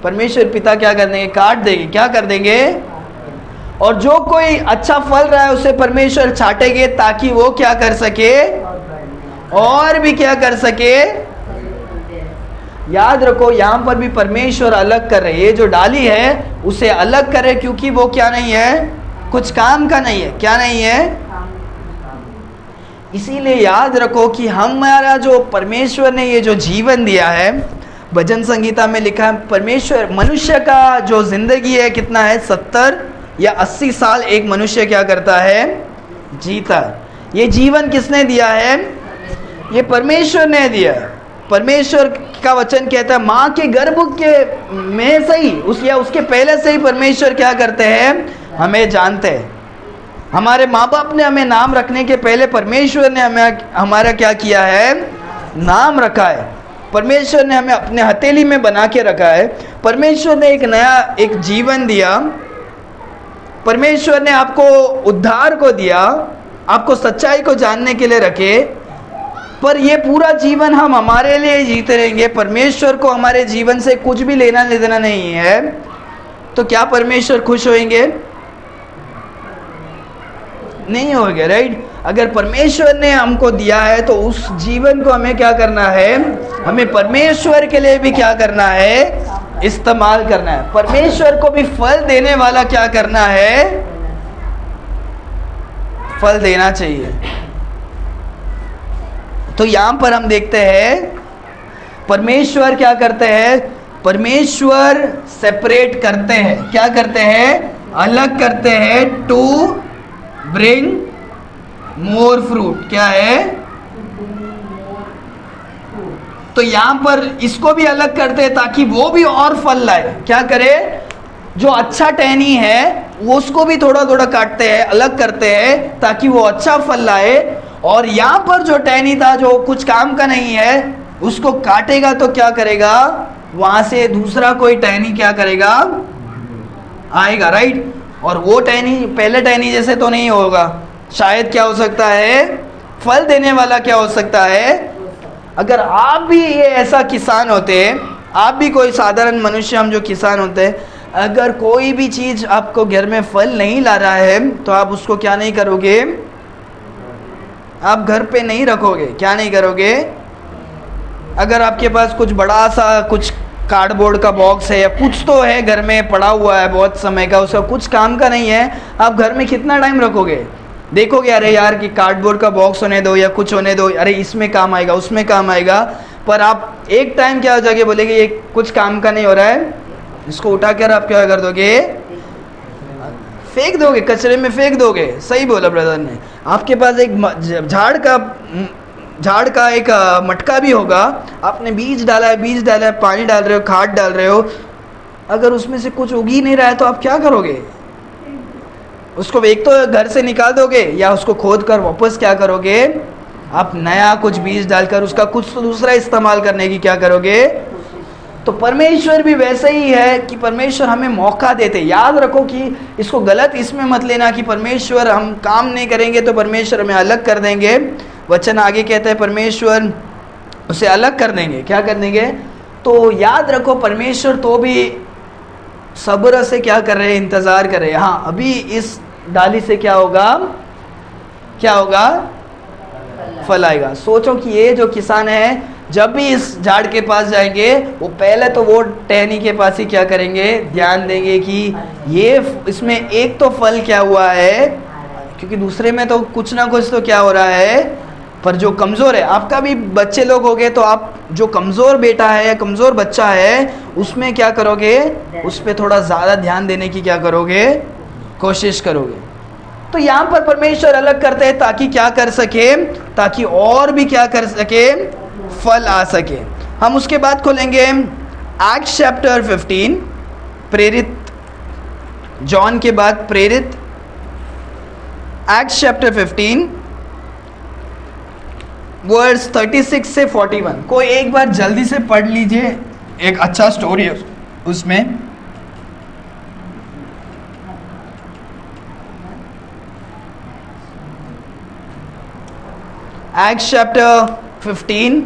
परमेश्वर पिता क्या कर देंगे, काट देंगे। क्या कर देंगे, और जो कोई अच्छा फल रहा है उसे परमेश्वर छाटेंगे, ताकि वो क्या कर सके, और भी क्या कर सके। याद रखो, यहाँ पर भी परमेश्वर अलग कर रहे हैं। ये जो डाली है उसे अलग करे, क्योंकि वो क्या नहीं है, कुछ काम का नहीं है। क्या नहीं है, इसीलिए याद रखो कि हमारा जो परमेश्वर ने ये जो जीवन दिया है, भजन संगीता में लिखा है, परमेश्वर, मनुष्य का जो जिंदगी है कितना है, 70 या 80 साल एक मनुष्य क्या करता है, जीता। ये जीवन किसने दिया है, ये परमेश्वर ने दिया। परमेश्वर का वचन कहता है माँ के गर्भ के में से ही उसके पहले से ही परमेश्वर क्या करते हैं, हमें जानते हैं। हमारे माँ बाप ने हमें नाम रखने के पहले परमेश्वर ने हमारा क्या किया है, नाम रखा है। परमेश्वर ने हमें अपने हथेली में बना के रखा है। परमेश्वर ने एक जीवन दिया। परमेश्वर ने आपको उद्धार को दिया, आपको सच्चाई को जानने के लिए रखे। पर ये पूरा जीवन हम हमारे लिए जीते रहेंगे, परमेश्वर को हमारे जीवन से कुछ भी लेना देना नहीं है, तो क्या परमेश्वर खुश होंगे? नहीं होंगे, राइट। अगर परमेश्वर ने हमको दिया है तो उस जीवन को हमें क्या करना है, हमें परमेश्वर के लिए भी क्या करना है, इस्तेमाल करना है। परमेश्वर को भी फल देने वाला क्या करना है, फल देना चाहिए। तो यहाँ पर हम देखते हैं परमेश्वर क्या करते हैं, परमेश्वर सेपरेट करते हैं। क्या करते हैं, अलग करते हैं, टू ब्रिंग मोर फ्रूट। क्या है? तो यहां पर इसको भी अलग करते हैं ताकि वो भी और फल लाए। क्या करे? जो अच्छा टहनी है वो उसको भी थोड़ा थोड़ा काटते हैं, अलग करते हैं ताकि वो अच्छा फल लाए। और यहां पर जो टहनी था जो कुछ काम का नहीं है उसको काटेगा तो क्या करेगा? वहां से दूसरा कोई टहनी क्या करेगा? आएगा, राइट। और वो टहनी पहले टहनी जैसे तो नहीं होगा, शायद क्या हो सकता है? फल देने वाला क्या हो सकता है? अगर आप भी ये ऐसा किसान होते, आप भी कोई साधारण मनुष्य, हम जो किसान होते हैं, अगर कोई भी चीज आपको घर में फल नहीं ला रहा है तो आप उसको क्या नहीं करोगे? आप घर पे नहीं रखोगे। क्या नहीं करोगे? अगर आपके पास कुछ बड़ा सा कुछ कार्डबोर्ड का बॉक्स है या कुछ तो है घर में पड़ा हुआ है बहुत समय का, उसका कुछ काम का नहीं है, आप घर में कितना टाइम रखोगे? देखोगे अरे यार कि कार्डबोर्ड का बॉक्स होने दो या कुछ होने दो, अरे इसमें काम आएगा उसमें काम आएगा। पर आप एक टाइम क्या हो जाके बोलेगे ये कुछ काम का नहीं हो रहा है, इसको उठाकर आप क्या कर दोगे? फेंक दोगे, कचरे में फेंक दोगे। सही बोला ब्रदर ने। आपके पास एक झाड़ का एक मटका भी होगा, आपने बीज डाला है, पानी डाल रहे हो, खाद डाल रहे हो, अगर उसमें से कुछ उग ही नहीं रहा है तो आप क्या करोगे? उसको एक तो घर से निकाल दोगे या उसको खोद कर वापस क्या करोगे? आप नया कुछ बीज डालकर उसका कुछ तो दूसरा इस्तेमाल करने की क्या करोगे? तो परमेश्वर भी वैसे ही है कि परमेश्वर हमें मौका देते। याद रखो कि इसको गलत इसमें मत लेना कि परमेश्वर हम काम नहीं करेंगे तो परमेश्वर हमें अलग कर देंगे। वचन आगे कहता है परमेश्वर उसे अलग कर देंगे। क्या कर देंगे? तो याद रखो परमेश्वर तो भी सब्र से क्या कर रहे हैं? इंतजार कर रहे हैं। हाँ, अभी इस डाली से क्या होगा? क्या होगा? फल आएगा। सोचो कि ये जो किसान है जब भी इस झाड़ के पास जाएंगे वो पहले तो वो टहनी के पास ही क्या करेंगे? ध्यान देंगे कि ये इसमें एक तो फल क्या हुआ है, क्योंकि दूसरे में तो कुछ ना कुछ तो क्या हो रहा है। पर जो कमज़ोर है, आपका भी बच्चे लोग हो गए तो आप जो कमज़ोर बेटा है या कमज़ोर बच्चा है उसमें क्या करोगे? उस पर थोड़ा ज़्यादा ध्यान देने की क्या करोगे? कोशिश करोगे। तो यहाँ पर परमेश्वर अलग करते हैं ताकि क्या कर सके? ताकि और भी क्या कर सके? फल आ सके। हम उसके बाद खोलेंगे एक्ट्स चैप्टर 15, प्रेरित जॉन के बाद प्रेरित, एक्ट्स चैप्टर 15 वर्स 36 से 41। कोई एक बार जल्दी से पढ़ लीजिए, एक अच्छा स्टोरी है उसमें। Acts chapter 15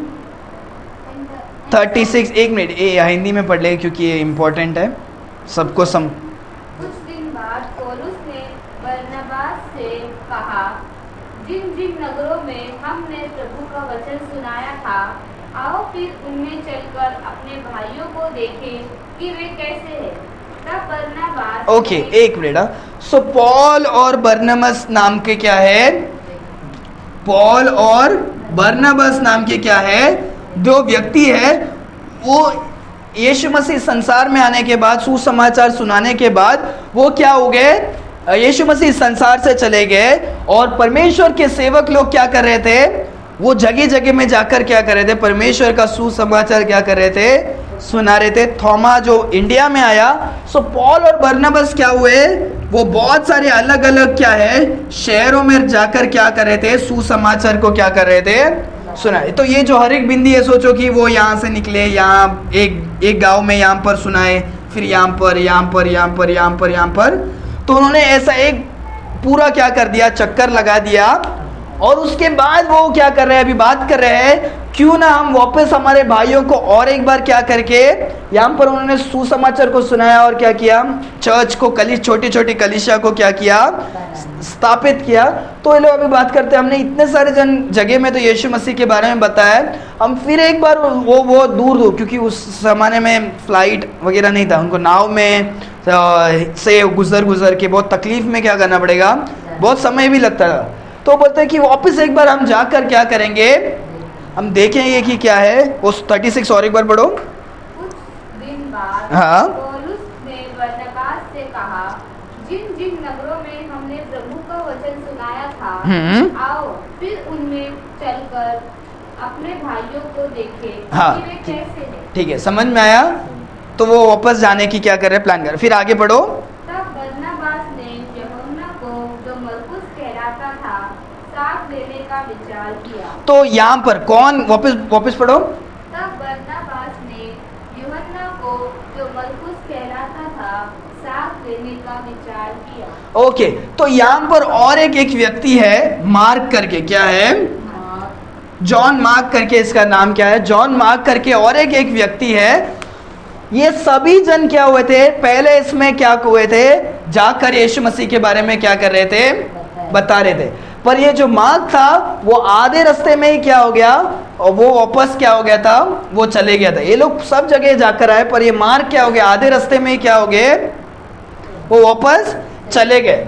36। एक मिनट, ये हिंदी में पढ़ लेंगे क्योंकि ये इम्पोर्टेंट है सबको कुछ दिन बाद पौलुस ने बरनबास से कहा, जिन जिन नगरों में हमने प्रभु का वचन सुनाया था, आओ फिर उनमें चलकर अपने भाइयों को देखें कि वे कैसे हैं। तब बरनबास ओके, एक मिनट। सो पॉल और बरनबास नाम के क्या है? पॉल और बरनबास नाम के क्या है? दो व्यक्ति है। वो यीशु मसीह संसार में आने के बाद, सुसमाचार सुनाने के बाद वो क्या हो गए? यीशु मसीह संसार से चले गए और परमेश्वर के सेवक लोग क्या कर रहे थे? वो जगह जगह में जाकर क्या कर रहे थे? परमेश्वर का सुसमाचार क्या कर रहे थे? सुना रहे थे। थोमा जो इंडिया में आया, सो पॉल और बरनबास क्या हुए? वो बहुत सारे अलग अलग क्या है शहरों में जाकर क्या कर रहे थे? सुसमाचार को क्या कर रहे थे? सुना। तो ये जो हर एक बिंदी है, सोचो कि वो यहाँ से निकले, यहाँ एक गांव में यहाँ पर सुनाए, फिर यहाँ पर, तो उन्होंने ऐसा एक पूरा क्या कर दिया? चक्कर लगा दिया। और उसके बाद वो क्या कर रहे हैं? अभी बात कर रहे हैं क्यों ना हम वापस हमारे भाइयों को और एक बार क्या करके यहाँ पर उन्होंने सुसमाचार को सुनाया और क्या किया? चर्च को, छोटी छोटी कलीसिया को क्या किया? स्थापित किया। तो ये लोग अभी बात करते हैं, हमने इतने सारे जगह में तो यीशु मसीह के बारे में बताया, हम फिर एक बार वो दूर, क्योंकि उस ज़माने में फ्लाइट वगैरह नहीं था, उनको नाव में से गुजर के बहुत तकलीफ में क्या करना पड़ेगा, बहुत समय भी लगता था। तो बोलते हैं कि वापस एक बार हम जाकर क्या करेंगे? हम देखेंगे कि क्या है वो 36 और एक बार पढ़ो। कुछ दिन बाद हाँ। पौलुस ने बरनबास से कहा, जिन जिन नगरों में हमने प्रभु का वचन बुलाया था, हम्म। आओ फिर उनमें चलकर अपने भाइयों को देखें हाँ, कि वे कैसे हैं। ठीक है, समझ में आया। तो वो वापस जाने की क्या कर रहे हैं, प्लान कर रहे हैं। फिर आगे पढ़ो। तब बरनबास ने यूहन्ना को, जो मरकुस कहलाता था, साथ लेने का विचार किया। तो यहाँ पर कौन, वापस पढ़ो। तब बरनबास ने यूहन्ना को, जो मरकुस कहलाता था, साथ लेने का विचार किया। ओके, तो यहाँ पर और एक व्यक्ति है, मार्क करके, क्या है, जॉन मार्क करके, इसका नाम क्या है, जॉन मार्क करके, और एक व्यक्ति है। ये सभी जन क्या हुए थे, पहले इसमें क्या हुए थे, जाकर यीशु मसीह के बारे में क्या कर रहे थे, बता रहे थे। पर ये जो मार्क था वो आधे रास्ते में ही क्या हो गया, और वो वापस क्या हो गया था, वो चले गया था। ये लोग सब जगह जाकर आए, पर ये मार्क क्या हो गया, आधे रास्ते में ही क्या हो गए, वो वापस चले गए।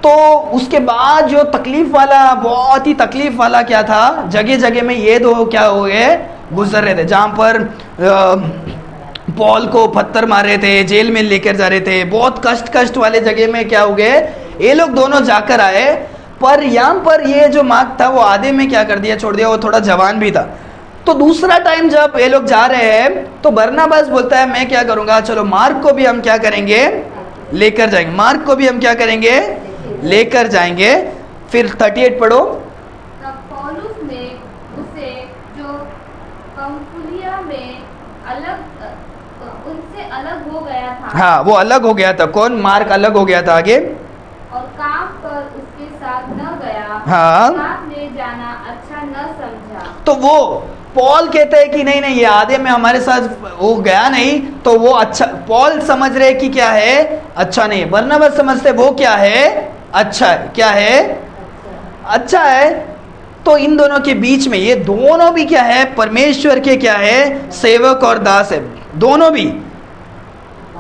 तो उसके बाद जो तकलीफ वाला, बहुत ही तकलीफ वाला क्या था, जगह जगह में ये दो क्या हो गए, गुजर रहे थे। जहाँ पर पॉल को पत्थर मार रहे थे, जेल में लेकर जा रहे थे, बहुत कष्ट वाले जगह में क्या हो गए, ये लोग दोनों जाकर आए। पर यहाँ पर ये जो मार्क था वो आधे में क्या कर दिया, छोड़ दिया। वो थोड़ा जवान भी था। तो दूसरा टाइम जब ये लोग जा रहे हैं तो बरनबास बोलता है मैं क्या करूँगा, चलो मार्क को भी हम क्या करेंगे, लेकर जाएंगे। मार्क को भी हम क्या करेंगे, लेकर जाएंगे। फिर 38 पढ़ो। तब पौलुस ने उसे, जो पंफुलिया में उनसे अलग हो गया था, हाँ, वो अलग हो गया था। कौन, मार्क अलग हो गया था। आगे, और काम पर उसके साथ न गया, हाँ, साथ ले जाना अच्छा न समझा। तो वो पॉल कहते हैं कि नहीं ये आधे में हमारे साथ वो गया नहीं, तो वो अच्छा, पॉल समझ रहे कि क्या है, अच्छा नहीं है। बरनबास समझते वो क्या है, अच्छा है। क्या है, अच्छा है। तो इन दोनों के बीच में, ये दोनों भी क्या है, परमेश्वर के क्या है, सेवक और दास है।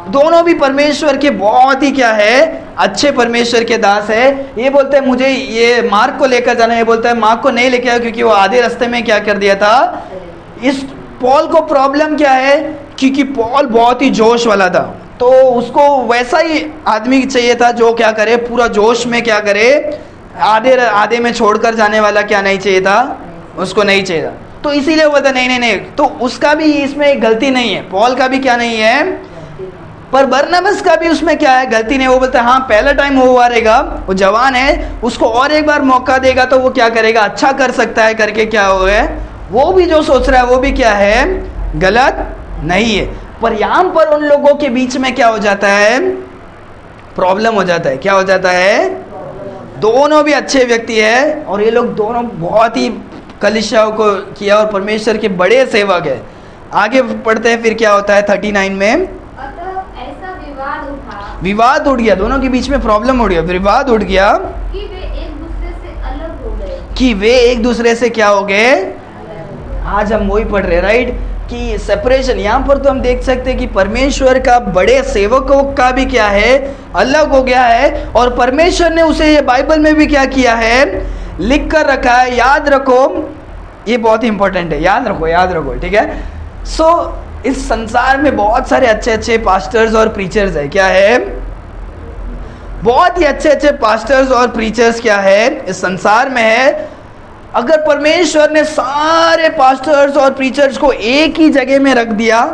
दोनों भी परमेश्वर के बहुत ही क्या है, अच्छे परमेश्वर के दास है। ये बोलते हैं मुझे ये मार्क को लेकर जाना है, ये बोलता है मार्क को नहीं लेके आया, क्योंकि वो आधे रास्ते में क्या कर दिया था। इस पॉल को प्रॉब्लम क्या है, क्योंकि पॉल बहुत ही जोश वाला था, तो उसको वैसा ही आदमी चाहिए था जो क्या करे, पूरा जोश में क्या करे, आधे में छोड़कर जाने वाला क्या नहीं चाहिए था, उसको नहीं चाहिए था। तो इसीलिए वो बोलता नहीं। तो उसका भी इसमें गलती नहीं है, पॉल का भी क्या नहीं है, पर बरनबास का भी उसमें क्या है, गलती नहीं। वो बोलता है हाँ, पहला टाइम वो हारेगा, वो जवान है, उसको और एक बार मौका देगा तो वो क्या करेगा, अच्छा कर सकता है करके क्या हो है, वो भी जो सोच रहा है वो भी क्या है, गलत नहीं है। पर यहाँ पर उन लोगों के बीच में क्या हो जाता है, प्रॉब्लम हो जाता है। क्या हो जाता है, दोनों भी अच्छे व्यक्ति है, और ये लोग दोनों बहुत ही कलीसियाओं को किया और परमेश्वर के बड़े सेवक है। आगे पढ़ते हैं, फिर क्या होता है 39 में। अतः ऐसा विवाद उठ गया, दोनों के बीच में प्रॉब्लम उठ गया, विवाद उठ गया कि वे एक दूसरे से अलग हो गए। कि वे एक दूसरे से क्या हो गए, आज हम वही पढ़ रहे हैं, राइट, कि सेपरेशन। यहाँ पर तो हम देख सकते हैं कि परमेश्वर का बड़े सेवकों का भी क्या है, अलग हो गया है। और परमेश्वर ने उसे ये बाइबल में भी क्या किया है, लिख कर रखा है। याद रखो, ये बहुत ही इंपॉर्टेंट है, याद रखो, ठीक है। सो इस संसार में बहुत सारे अच्छे पास्टर्स और प्रीचर्स है। क्या है, बहुत ही अच्छे पास्टर्स और प्रीचर्स क्या है इस संसार में है। अगर परमेश्वर ने सारे पास्टर्स और प्रीचर्स को एक ही जगह में रख दिया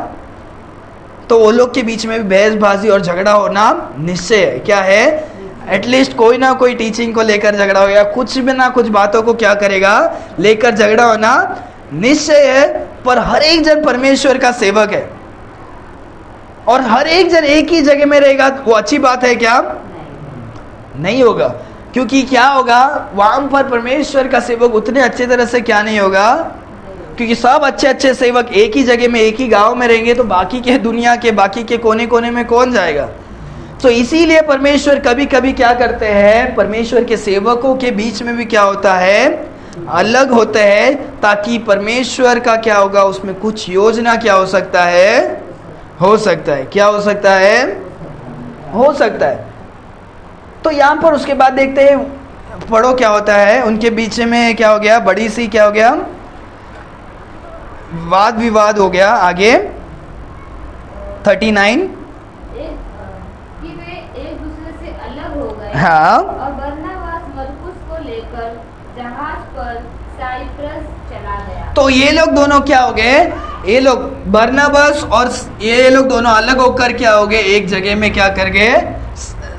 तो वो लोग के बीच में भी बहसबाजी और झगड़ा होना निश्चय है। क्या है, एटलीस्ट कोई ना कोई टीचिंग को लेकर झगड़ा हो, या कुछ भी ना कुछ बातों को क्या करेगा, लेकर झगड़ा होना निश्चय है। पर हर एक जन परमेश्वर का सेवक है, और हर एक जन एक ही जगह में रहेगा, वो अच्छी बात है क्या? नहीं होगा। क्योंकि क्या होगा, वहां पर परमेश्वर का सेवक उतने अच्छे तरह से क्या नहीं होगा, क्योंकि सब अच्छे सेवक एक ही जगह में, एक ही गांव में रहेंगे, तो बाकी के दुनिया के बाकी के कोने कोने में कौन जाएगा। तो इसीलिए परमेश्वर कभी कभी क्या करते हैं, परमेश्वर के सेवकों के बीच में भी क्या होता है, अलग होते हैं, ताकि परमेश्वर का क्या होगा, उसमें कुछ योजना क्या हो सकता है, क्या हो सकता है। तो यहाँ पर उसके बाद देखते हैं, पढ़ो क्या होता है, उनके बीच में क्या हो गया, बड़ी सी क्या हो गया, वाद विवाद हो गया। आगे 39, कि वे एक दूसरे से अलग हो गए। हाँ, और बरनबास मरकुस लेकर जहाज पर साइप्रस चला गया। तो ये लोग दोनों क्या हो गए, ये लोग बरनबास और ये लोग दोनों अलग होकर क्या हो गए, एक जगह में क्या कर गए,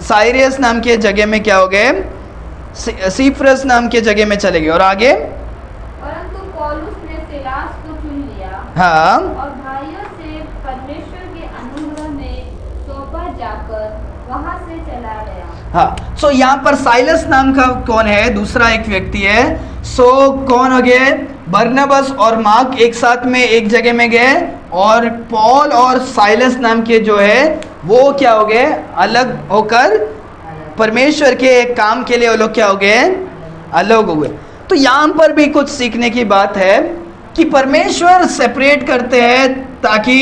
साइरियस नाम के जगह में क्या हो गए, साइप्रस नाम के जगह में चले गए। और आगे, परंतु पौलुस ने सीलास को चुन लिया हाँ, और भाइयों से परमेश्वर के अनुग्रह में सौंपा जाकर वहां से चला गया। हाँ। सो यहाँ पर साइलस नाम का कौन है, दूसरा एक व्यक्ति है। सो कौन हो गए, बरनबास और मार्क एक साथ में एक जगह में गए, और पॉल और साइलस नाम के जो है वो क्या हो गए, अलग होकर परमेश्वर के एक काम के लिए वो लोग क्या हो गए, अलग हो गए। तो यहाँ पर भी कुछ सीखने की बात है कि परमेश्वर सेपरेट करते हैं ताकि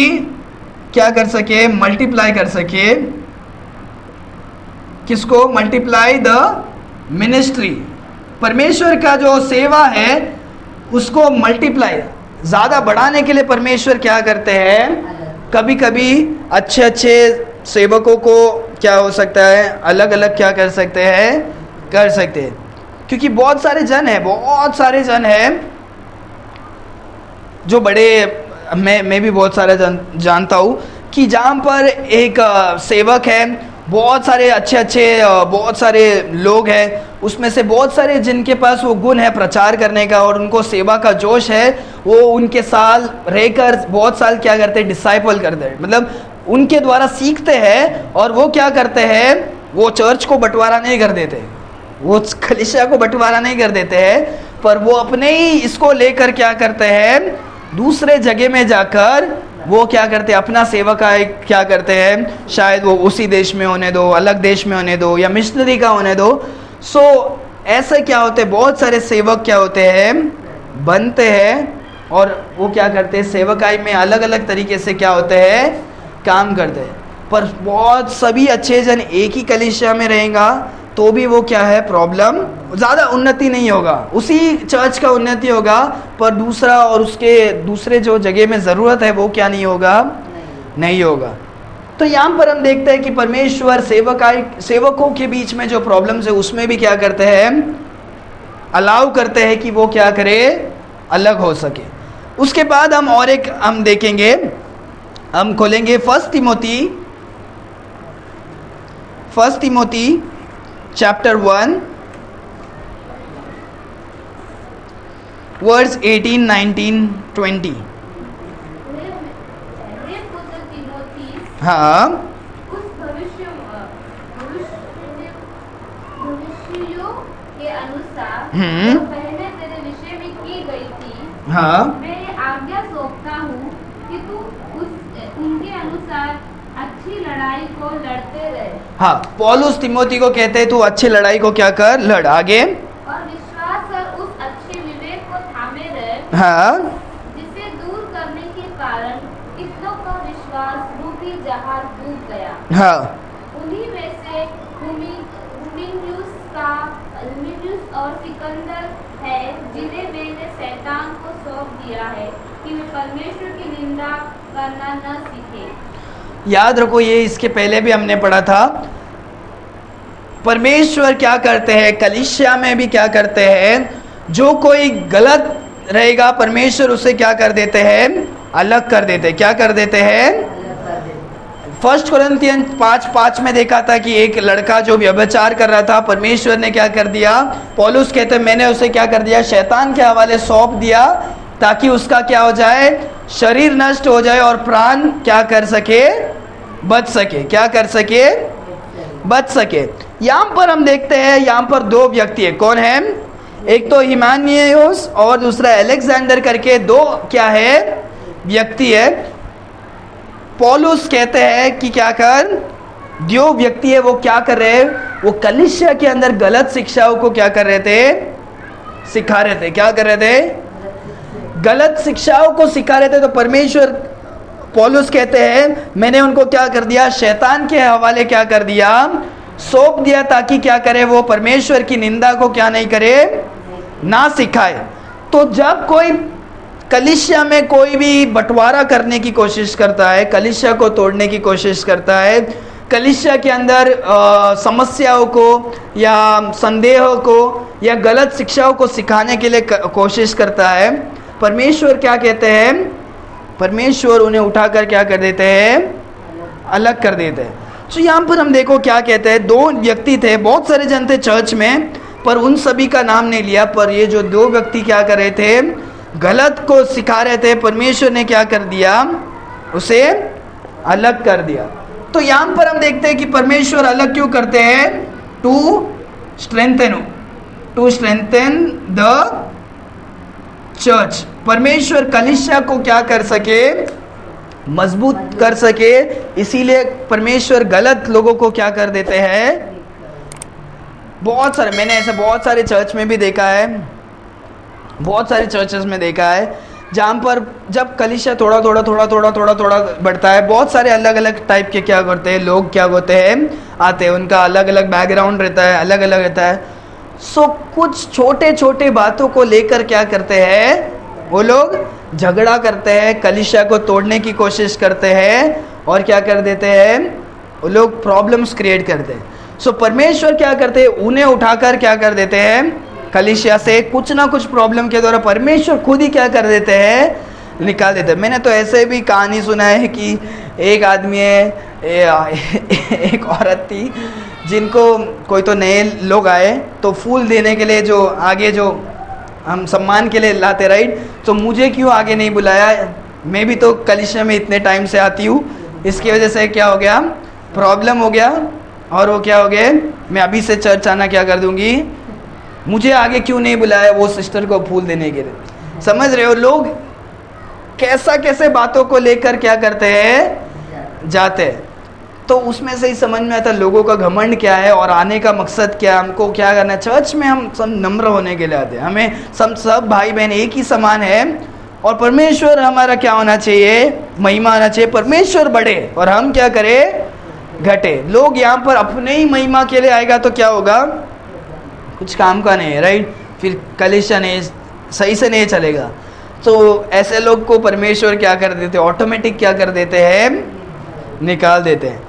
क्या कर सके, मल्टीप्लाई कर सके। किसको, मल्टीप्लाई द मिनिस्ट्री। परमेश्वर का जो सेवा है उसको मल्टीप्लाई, ज़्यादा बढ़ाने के लिए परमेश्वर क्या करते हैं, कभी कभी अच्छे अच्छे सेवकों को क्या हो सकता है, अलग अलग क्या कर सकते हैं, कर सकते हैं। क्योंकि बहुत सारे जन हैं, बहुत सारे जन हैं जो बड़े, मैं भी बहुत सारे जानता हूँ कि जहाँ पर एक सेवक है, बहुत सारे अच्छे अच्छे बहुत सारे लोग हैं, उसमें से बहुत सारे जिनके पास वो गुण है प्रचार करने का और उनको सेवा का जोश है, वो उनके साल रहकर बहुत साल क्या करते हैं, डिसाइपल करते हैं, मतलब उनके द्वारा सीखते हैं। और वो क्या करते हैं, वो चर्च को बंटवारा नहीं कर देते, वो कलीसिया को बंटवारा नहीं कर देते हैं, पर वो अपने ही इसको लेकर क्या करते हैं, दूसरे जगह में जाकर वो क्या करते हैं, अपना सेवा का एक क्या करते हैं, शायद वो उसी देश में होने दो, अलग देश में होने दो, या मिशनरी का होने दो। सो ऐसे क्या होते हैं, बहुत सारे सेवक क्या होते हैं, बनते हैं, और वो क्या करते हैं, सेवकाई में अलग अलग तरीके से क्या होते हैं, काम करते हैं। पर बहुत सभी अच्छे जन एक ही कलीसिया में रहेगा तो भी वो क्या है, प्रॉब्लम, ज़्यादा उन्नति नहीं होगा, उसी चर्च का उन्नति होगा, पर दूसरा और उसके दूसरे जो जगह में ज़रूरत है वो क्या नहीं होगा, नहीं होगा। तो यहाँ पर हम देखते हैं कि परमेश्वर सेवकों के बीच में जो प्रॉब्लम्स है उसमें भी क्या करते हैं, अलाउ करते हैं कि वो क्या करे, अलग हो सके। उसके बाद हम और एक हम देखेंगे, हम खोलेंगे फर्स्ट तिमोथी चैप्टर 1 वर्स 18, 19, 20। हे पुत्र तिमोथी, हाँ, उस भविष्यों के अनुसार जो पहले तेरे विषय में की गई थी, हाँ, मैं ये आज्ञा सौंपता हूँ कि तू उनके अनुसार अच्छी लड़ाई को लड़ते रहे। हाँ, पौलुस तिमोथी को कहते हैं तू अच्छी लड़ाई को क्या कर, लड़। आगे, और विश्वास कर उस अच्छे विवेक को थामे रहे, हाँ, जिसे दूर करने के कारण कितनों का विश्वास रूपी जहाज डूब गया। हाँ, उन्हीं में से हुमिनयुस और सिकंदर है, जिन्हें मैंने शैतान को सौंप दिया है कि वे परमेश्वर की निंदा करना न सीखे। याद रखो, ये इसके पहले भी हमने पढ़ा था, परमेश्वर क्या करते हैं, कलीसिया में भी क्या करते हैं, जो कोई गलत रहेगा परमेश्वर उसे क्या कर देते हैं, अलग कर देते हैं। क्या कर देते हैं, फर्स्ट कोरिन्थियन 5:5 में देखा था कि एक लड़का जो व्यभिचार कर रहा था, परमेश्वर ने क्या कर दिया, पौलुस कहते हैं मैंने उसे क्या कर दिया, शैतान के हवाले सौंप दिया, ताकि उसका क्या हो जाए, शरीर नष्ट हो जाए और प्राण क्या कर सके, बच सके। क्या कर सके, बच सके। यहाँ पर हम देखते हैं, यहाँ पर दो व्यक्ति है, कौन है, एक तो हिमानियोस और दूसरा अलेक्जेंडर करके दो क्या है, व्यक्ति है। पौलुस कहते हैं कि क्या कर, जो व्यक्ति है वो क्या कर रहे हैं, वो कलीसिया के अंदर गलत शिक्षाओं को क्या कर रहे थे, सिखा रहे थे। क्या कर रहे थे, गलत शिक्षाओं को सिखा रहे थे। तो परमेश्वर, पौलुस कहते हैं मैंने उनको क्या कर दिया, शैतान के हवाले क्या कर दिया, सौंप दिया, ताकि क्या करे, वो परमेश्वर की निंदा को क्या नहीं करे, ना सिखाए। तो जब कोई कलीसिया में कोई भी बंटवारा करने की कोशिश करता है, कलीसिया को तोड़ने की कोशिश करता है, कलीसिया के अंदर समस्याओं को या संदेहों को या गलत शिक्षाओं को सिखाने के लिए कोशिश करता है, परमेश्वर क्या कहते हैं? परमेश्वर उन्हें उठाकर क्या कर देते हैं? अलग कर देते हैं। तो यहाँ पर हम देखो क्या कहते हैं, दो व्यक्ति थे, बहुत सारे जन थे चर्च में, पर उन सभी का नाम नहीं लिया, पर ये जो दो व्यक्ति क्या कर रहे थे? गलत को सिखा रहे थे। परमेश्वर ने क्या कर दिया? उसे अलग कर दिया। तो यहाँ पर हम देखते हैं कि परमेश्वर अलग क्यों करते हैं? To strengthen the church. परमेश्वर कलीसिया को क्या कर सके? मजबूत कर सके। इसीलिए परमेश्वर गलत लोगों को क्या कर देते हैं? बहुत सारे, मैंने ऐसे बहुत सारे चर्च में भी देखा है, बहुत सारे चर्चेस में देखा है, जहाँ पर जब कलीसिया थोड़ा थोड़ा बढ़ता है, बहुत सारे अलग अलग टाइप के क्या करते हैं लोग, क्या होते हैं, आते हैं, उनका अलग अलग बैकग्राउंड रहता है, अलग अलग रहता है। सो कुछ छोटे छोटे बातों को लेकर क्या करते हैं वो लोग? झगड़ा करते हैं, कलीसिया को तोड़ने की कोशिश करते हैं, और क्या कर देते हैं वो लोग? प्रॉब्लम्स क्रिएट करते हैं। सो परमेश्वर क्या करते हैं? उन्हें उठाकर क्या कर देते हैं? कलीसिया से कुछ ना कुछ प्रॉब्लम के द्वारा परमेश्वर खुद ही क्या कर देते हैं? निकाल देते हैं। मैंने तो ऐसे भी कहानी सुना है कि एक आदमी है, एक औरत थी, जिनको कोई तो नए लोग आए तो फूल देने के लिए जो आगे जो हम सम्मान के लिए लाते, राइट, तो मुझे क्यों आगे नहीं बुलाया? मैं भी तो कलीसिया में इतने टाइम से आती हूँ। इसकी वजह से क्या हो गया? प्रॉब्लम हो गया, और वो क्या हो गए? मैं अभी से चर्च आना क्या कर दूंगी? मुझे आगे क्यों नहीं बुलाया वो सिस्टर को फूल देने के लिए? समझ रहे हो लोग कैसे बातों को लेकर क्या करते हैं? जाते हैं। तो उसमें से ही समझ में आता लोगों का घमंड क्या है और आने का मकसद क्या है, हमको क्या करना है। चर्च में हम सब नम्र होने के लिए आते हैं, हमें सब भाई बहन एक ही समान है, और परमेश्वर हमारा क्या होना चाहिए? महिमा होना चाहिए। परमेश्वर बढ़े और हम क्या करें? घटे। लोग यहाँ पर अपने ही महिमा के लिए आएगा तो क्या होगा? कुछ काम का नहीं है, राइट, फिर कलीसिया नहीं सही से नहीं चलेगा। तो ऐसे लोग को परमेश्वर क्या कर देते? ऑटोमेटिक क्या कर देते हैं? निकाल देते हैं।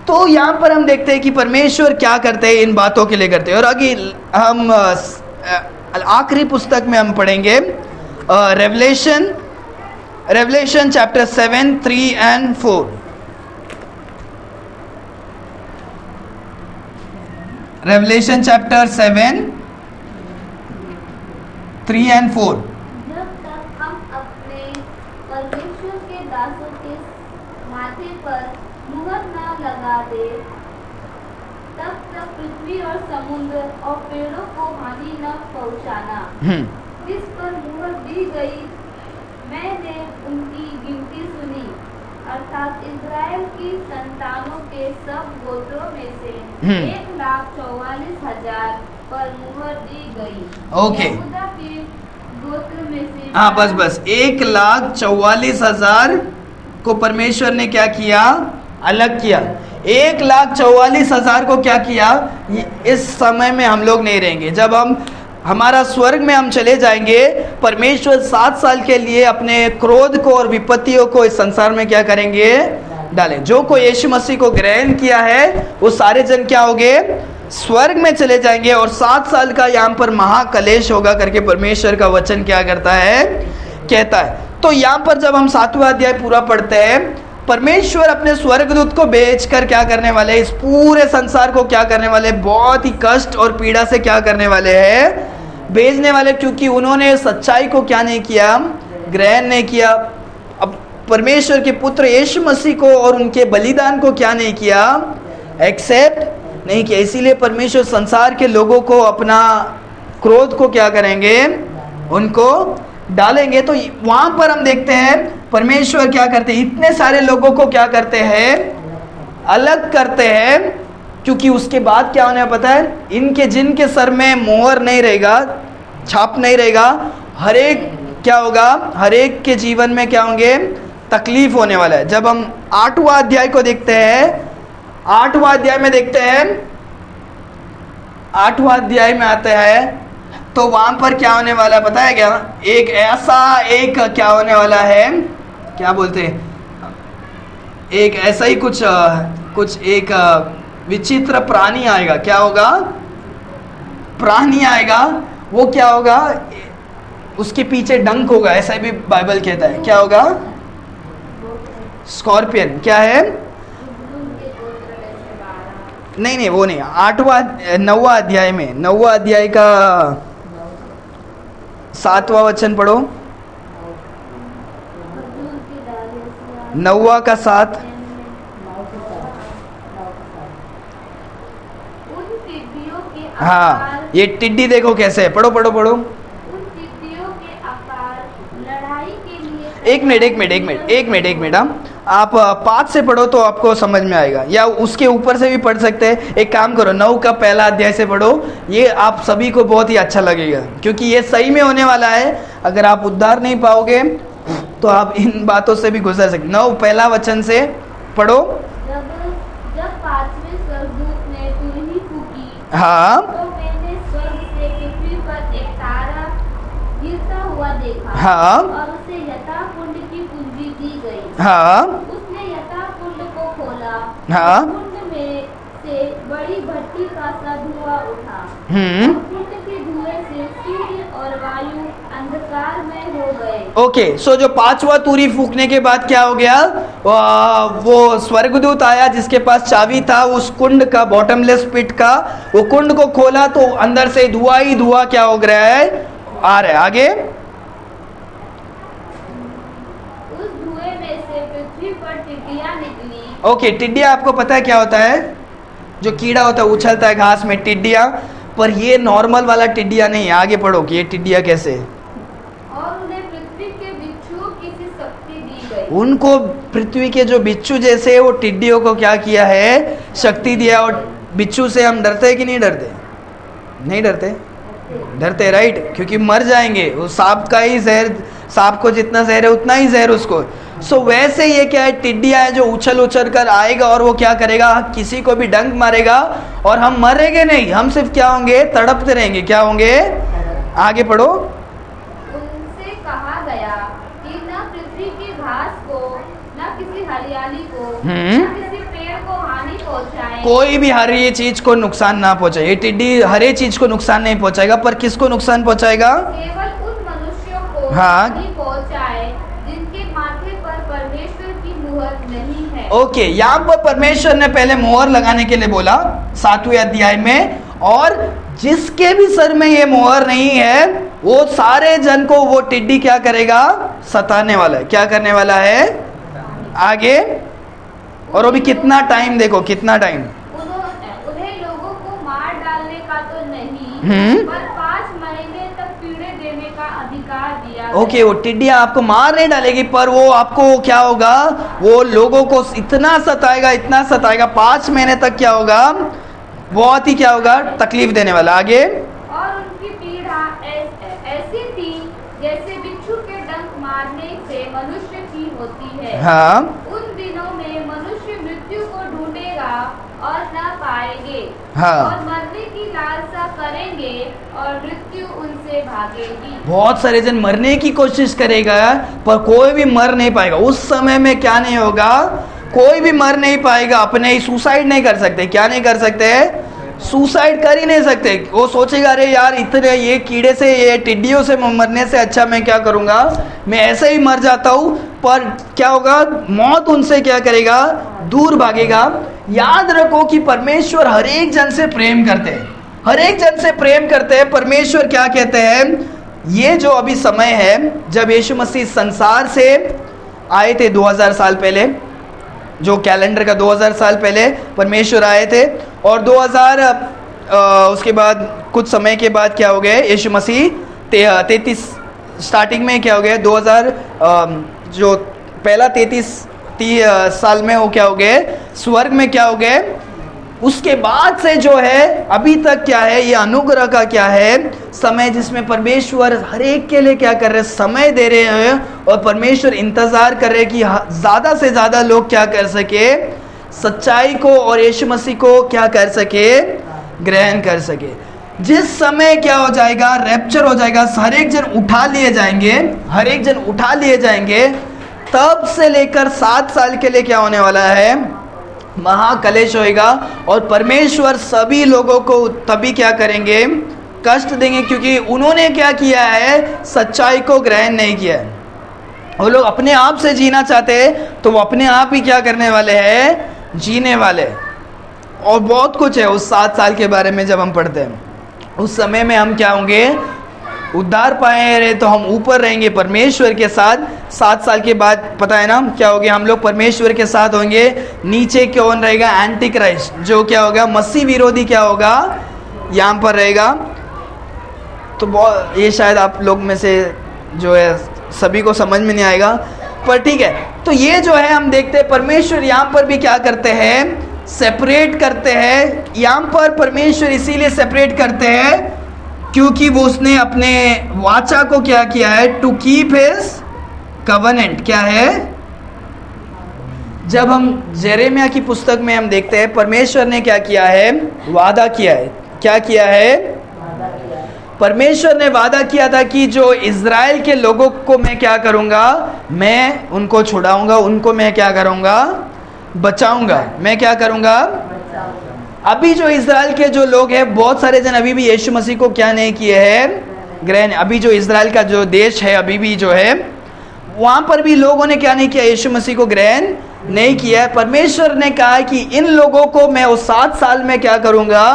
तो यहाँ पर हम देखते हैं कि परमेश्वर क्या करते हैं, इन बातों के लिए करते हैं। और आगे हम आखिरी पुस्तक में हम पढ़ेंगे revelation chapter 7, 3 and 4। Revelation chapter 7, 3 and 4। जब तक हम अपने परमेश्वर के दासों के माथे पर मुहर न लगा दे, तब तक पृथ्वी और समुद्र और पेड़ों को हानि न पहुंचाना। जिस पर मुहर दी गई, मैंने उनकी गिनती सुनी, अर्थात इज़राइल की संतानों के सब गोत्रों में से 1,44,000 पर मुहर दी गई। ओके, यहूदा के गोत्र में से हाँ बस 1,44,000 को परमेश्वर ने क्या किया? अलग किया। 1,44,000 को क्या किया? इस समय में हम लोग नहीं रहेंगे। जब हमारा स्वर्ग में हम चले जाएंगे, परमेश्वर 7 साल के लिए अपने क्रोध को और विपत्तियों को इस संसार में क्या करेंगे? डालें। जो कोई यीशु मसीह को ग्रहण किया है वो सारे जन क्या होंगे? स्वर्ग में चले जाएंगे, और 7 साल का यहाँ पर महाकलेश होगा करके परमेश्वर का वचन क्या करता है? कहता है। तो यहाँ पर जब हम 7वां अध्याय पूरा पढ़ते हैं, परमेश्वर अपने स्वर्गदूत को भेजकर क्या करने वाले? इस पूरे संसार को क्या करने वाले? बहुत ही कष्ट और पीड़ा से क्या करने वाले हैं? भेजने वाले, क्योंकि उन्होंने सच्चाई को क्या नहीं किया? ग्रहण नहीं किया। अब परमेश्वर के पुत्र यीशु मसीह को और उनके बलिदान को क्या नहीं किया? एक्सेप्ट नहीं किया। इसीलिए परमेश्वर संसार के लोगों को अपना क्रोध को क्या करेंगे? उनको डालेंगे। तो वहां पर हम देखते हैं परमेश्वर क्या करते हैं? इतने सारे लोगों को क्या करते हैं? अलग करते हैं। क्योंकि उसके बाद क्या होने पता है? इनके जिनके सर में मोहर नहीं रहेगा, छाप नहीं रहेगा, हर एक क्या होगा? हर एक के जीवन में क्या होंगे? तकलीफ होने वाला है। जब हम 8वां अध्याय को देखते हैं, 8वां अध्याय में देखते हैं, 8वां अध्याय में आते हैं, तो वहां पर क्या होने वाला है पता है क्या? एक ऐसा एक क्या होने वाला है, क्या बोलते हैं, एक ऐसा ही कुछ कुछ एक विचित्र प्राणी आएगा। क्या होगा? प्राणी आएगा। वो क्या होगा? उसके पीछे डंक होगा, ऐसा भी बाइबल कहता है। क्या होगा? स्कॉर्पियन। क्या है? नहीं, वो नहीं। 9वां अध्याय में, 9वां अध्याय का 7वां वचन पढ़ो। 9वां का 7। हाँ, ये टिड्डी देखो कैसे है। पढ़ो। उन टिड्डियों के आकार लड़ाई के लिए। एक मिनट आप 5 से पढ़ो तो आपको समझ में आएगा, या उसके ऊपर से भी पढ़ सकते हैं। एक काम करो, 9 का पहला अध्याय से पढ़ो। ये आप सभी को बहुत ही अच्छा लगेगा, क्योंकि ये सही में होने वाला है। अगर आप उद्धार नहीं पाओगे तो आप इन बातों से भी गुजर सकते। 9 पहला वचन से पढ़ो। जब 5वें स्वर्गदूत ने तुरही फूकी, हाँ, तो मैंने स्वर्ग से पृथ्वी पर एक तारा गिरता हुआ देखा। हाँ, और उसे यथा कुंड की कुंजी दी गई। हाँ, उसने यथा कुंड को खोला। हाँ, कुंड में से बड़ी भट्टी का सा धुआं उठा। कुंड के धुएं से सूर्य और वायु अंधकार में हो गए। ओके। सो जो 5वां तुरी फूकने के बाद क्या हो गया? वो स्वर्गदूत आया जिसके पास चाबी था उस कुंड का, बॉटमलेस पिट का। वो कुंड को खोला तो अंदर से धुआं ही धुआं क्या हो रहा है? आ रहा है। आगे उस धुएं में से पृथ्वी पर टिड्डियां निकली। ओके। टिड्डिया आपको पता है क्या होता है? जो कीड़ा होता है उछलता है घास में, टिड्डिया। पर ये नॉर्मल वाला टिड्डिया नहीं है। आगे पढ़ो कि ये टिड्डिया कैसे है। और उन्हें पृथ्वी के बिच्छुओं की सी शक्ति दी गई। उनको पृथ्वी के जो बिच्छू जैसे वो टिड्डियों को क्या किया है? शक्ति दिया। और बिच्छू से हम डरते हैं कि नहीं डरते? नहीं डरते, राइट? क्योंकि मर जाएंगे। वो सांप का ही जहर, सांप को जितना जहर है उतना ही जहर उसको। सो वैसे ये क्या है? टिड्डिया है जो उछल कर आएगा और वो क्या करेगा? किसी को भी डंक मारेगा और हम मरेंगे नहीं, हम सिर्फ क्या होंगे? तड़पते रहेंगे। क्या होंगे? आगे पढ़ो। उनसे कहा गया कि न पृथ्वी की घास को, न किसी हरियाली को, न किसी पेड़ को हानि पहुंचाए। कोई भी हरी चीज को नुकसान ना पहुंचाए। ये टिड्डी हरे चीज को नुकसान नहीं पहुंचाएगा, पर किसको नुकसान पहुंचाएगा? केवल उन मनुष्यों को हाँ। हानि पहुंचाए जिनके माथे पर परमेश्वर की मुहर नहीं है। ओके। यहाँ पर परमेश्वर ने पहले मोहर लगाने के लिए बोला 7वें अध्याय में, और जिसके भी सर में ये मोहर नहीं है वो सारे जन को वो टिड्डी क्या करेगा? सताने वाला है। क्या करने वाला है? आगे। और वो भी कितना टाइम? देखो कितना टाइम। उन्हें लोगों को मार डालने का तो नहीं, पर 5 महीने तक पीड़े देने का अधिकार दिया। ओके। वो टिड्डियाँ आपको मार नहीं डालेगी, पर वो आपको क्या होगा? वो लोगों को इतना सताएगा 5 महीने तक। क्या होगा? बहुत ही क्या होगा? तकलीफ देने वाला। आगे। और उनकी पीड़ा ऐसी थी जैसे बिच्छू के डंक मारने से मनुष्य की होती है। हाँ। उन दिनों में मनुष्य मृत्यु को ढूंढेगा और न पाएंगे। हाँ। और मरने की लालसा करेंगे और मृत्यु उनसे भागेगी। बहुत सारे जन मरने की कोशिश करेगा पर कोई भी मर नहीं पाएगा। उस समय में क्या नहीं होगा? कोई भी मर नहीं पाएगा। अपने ही सुसाइड नहीं कर सकते। क्या नहीं कर सकते? सुसाइड कर ही नहीं सकते। वो सोचेगा अरे यार इतने ये कीड़े से, ये टिड्डियों से मरने से अच्छा मैं क्या करूँगा? मैं ऐसे ही मर जाता हूँ। पर क्या होगा? मौत उनसे क्या करेगा? दूर भागेगा। याद रखो कि परमेश्वर हर एक जन से प्रेम करते हैं। हर एक जन से प्रेम करते हैं। परमेश्वर क्या कहते हैं? ये जो अभी समय है जब यीशु मसीह संसार से आए थे 2000 साल पहले, जो कैलेंडर का 2000 साल पहले परमेश्वर आए थे, और 2000 उसके बाद कुछ समय के बाद क्या हो गए? यीशु मसीह 33 स्टार्टिंग में क्या हो गया? 2000 जो पहला 33 साल में वो क्या हो गए? स्वर्ग में क्या हो गए? उसके बाद से जो है अभी तक क्या है? ये अनुग्रह का क्या है? समय, जिसमें परमेश्वर हर एक के लिए क्या कर रहे हैं? समय दे रहे हैं। और परमेश्वर इंतजार कर रहे हैं कि ज़्यादा से ज़्यादा लोग क्या कर सके? सच्चाई को और यीशु मसीह को क्या कर सके? ग्रहण कर सके। जिस समय क्या हो जाएगा? रैप्चर हो जाएगा। हर एक जन उठा लिए जाएंगे। हर एक जन उठा लिए जाएंगे। तब से लेकर 7 साल के लिए क्या होने वाला है? महाकलेश होएगा और परमेश्वर सभी लोगों को तभी क्या करेंगे, कष्ट देंगे, क्योंकि उन्होंने क्या किया है, सच्चाई को ग्रहण नहीं किया है। वो लोग अपने आप से जीना चाहते हैं तो वो अपने आप ही क्या करने वाले हैं, जीने वाले। और बहुत कुछ है उस 7 साल के बारे में जब हम पढ़ते हैं, उस समय में हम क्या होंगे, उद्धार पाए रहे तो हम ऊपर रहेंगे परमेश्वर के साथ। 7 साल के बाद पता है ना क्या होगा, हम लोग परमेश्वर के साथ होंगे। नीचे कौन रहेगा, एंटी क्राइस्ट, जो क्या होगा, मसीह विरोधी क्या होगा, यहाँ पर रहेगा। तो बहुत, ये शायद आप लोग में से जो है सभी को समझ में नहीं आएगा, पर ठीक है। तो ये जो है हम देखते हैं परमेश्वर यहाँ पर भी क्या करते हैं, सेपरेट करते हैं। यहाँ पर परमेश्वर इसीलिए सेपरेट करते हैं क्योंकि वो उसने अपने वाचा को क्या किया है, टू कीप हिज कवनेंट। क्या है, जब हम यिर्मयाह की पुस्तक में हम देखते हैं परमेश्वर ने क्या किया है, वादा किया है। क्या किया है, परमेश्वर ने वादा किया था कि जो इज़राइल के लोगों को मैं क्या करूंगा, मैं उनको छुड़ाऊंगा, उनको मैं क्या करूंगा, बचाऊंगा। मैं क्या करूंगा, अभी जो इज़राइल के जो लोग हैं, बहुत सारे जन अभी भी यीशु मसीह को क्या नहीं किए हैं, ग्रहण। अभी जो इज़राइल का जो देश है अभी भी जो है, वहाँ पर भी लोगों ने क्या नहीं किया, यीशु मसीह को ग्रहण नहीं किया है। परमेश्वर ने कहा कि इन लोगों को मैं उस 7 साल में क्या करूँगा,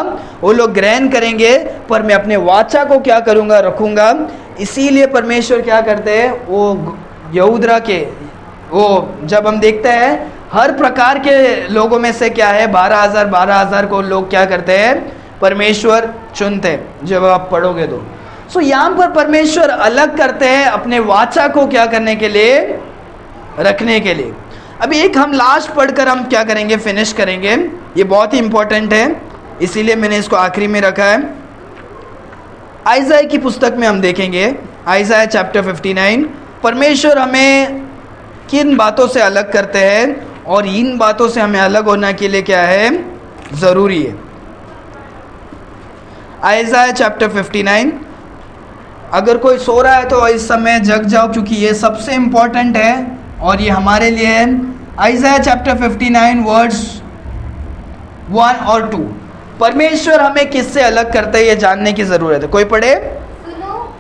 वो लोग ग्रहण करेंगे, पर मैं अपने वाचा को क्या करूँगा, रखूँगा। इसीलिए परमेश्वर क्या करते हैं, वो यहूदा के, वो जब हम देखते हैं हर प्रकार के लोगों में से क्या है, 12,000 को लोग क्या करते हैं, परमेश्वर चुनते हैं, जब आप पढ़ोगे तो। सो यहाँ पर परमेश्वर अलग करते हैं अपने वाचा को क्या करने के लिए, रखने के लिए। अभी एक हम लास्ट पढ़कर हम क्या करेंगे, फिनिश करेंगे। ये बहुत ही इंपॉर्टेंट है, इसीलिए मैंने इसको आखिरी में रखा है। आइज़ाया की पुस्तक में हम देखेंगे, आइज़ाया चैप्टर 59, परमेश्वर हमें किन बातों से अलग करते हैं और इन बातों से हमें अलग होना के लिए क्या है, ज़रूरी है। आइज़ाया चैप्टर 59। अगर कोई सो रहा है तो इस समय जग जाओ, क्योंकि ये सबसे इम्पोर्टेंट है और ये हमारे लिए है। आइज़ाया चैप्टर 59 वर्ड्स 1 और 2। परमेश्वर हमें किससे अलग करते हैं ये जानने की ज़रूरत है। कोई पढ़े। सुनो,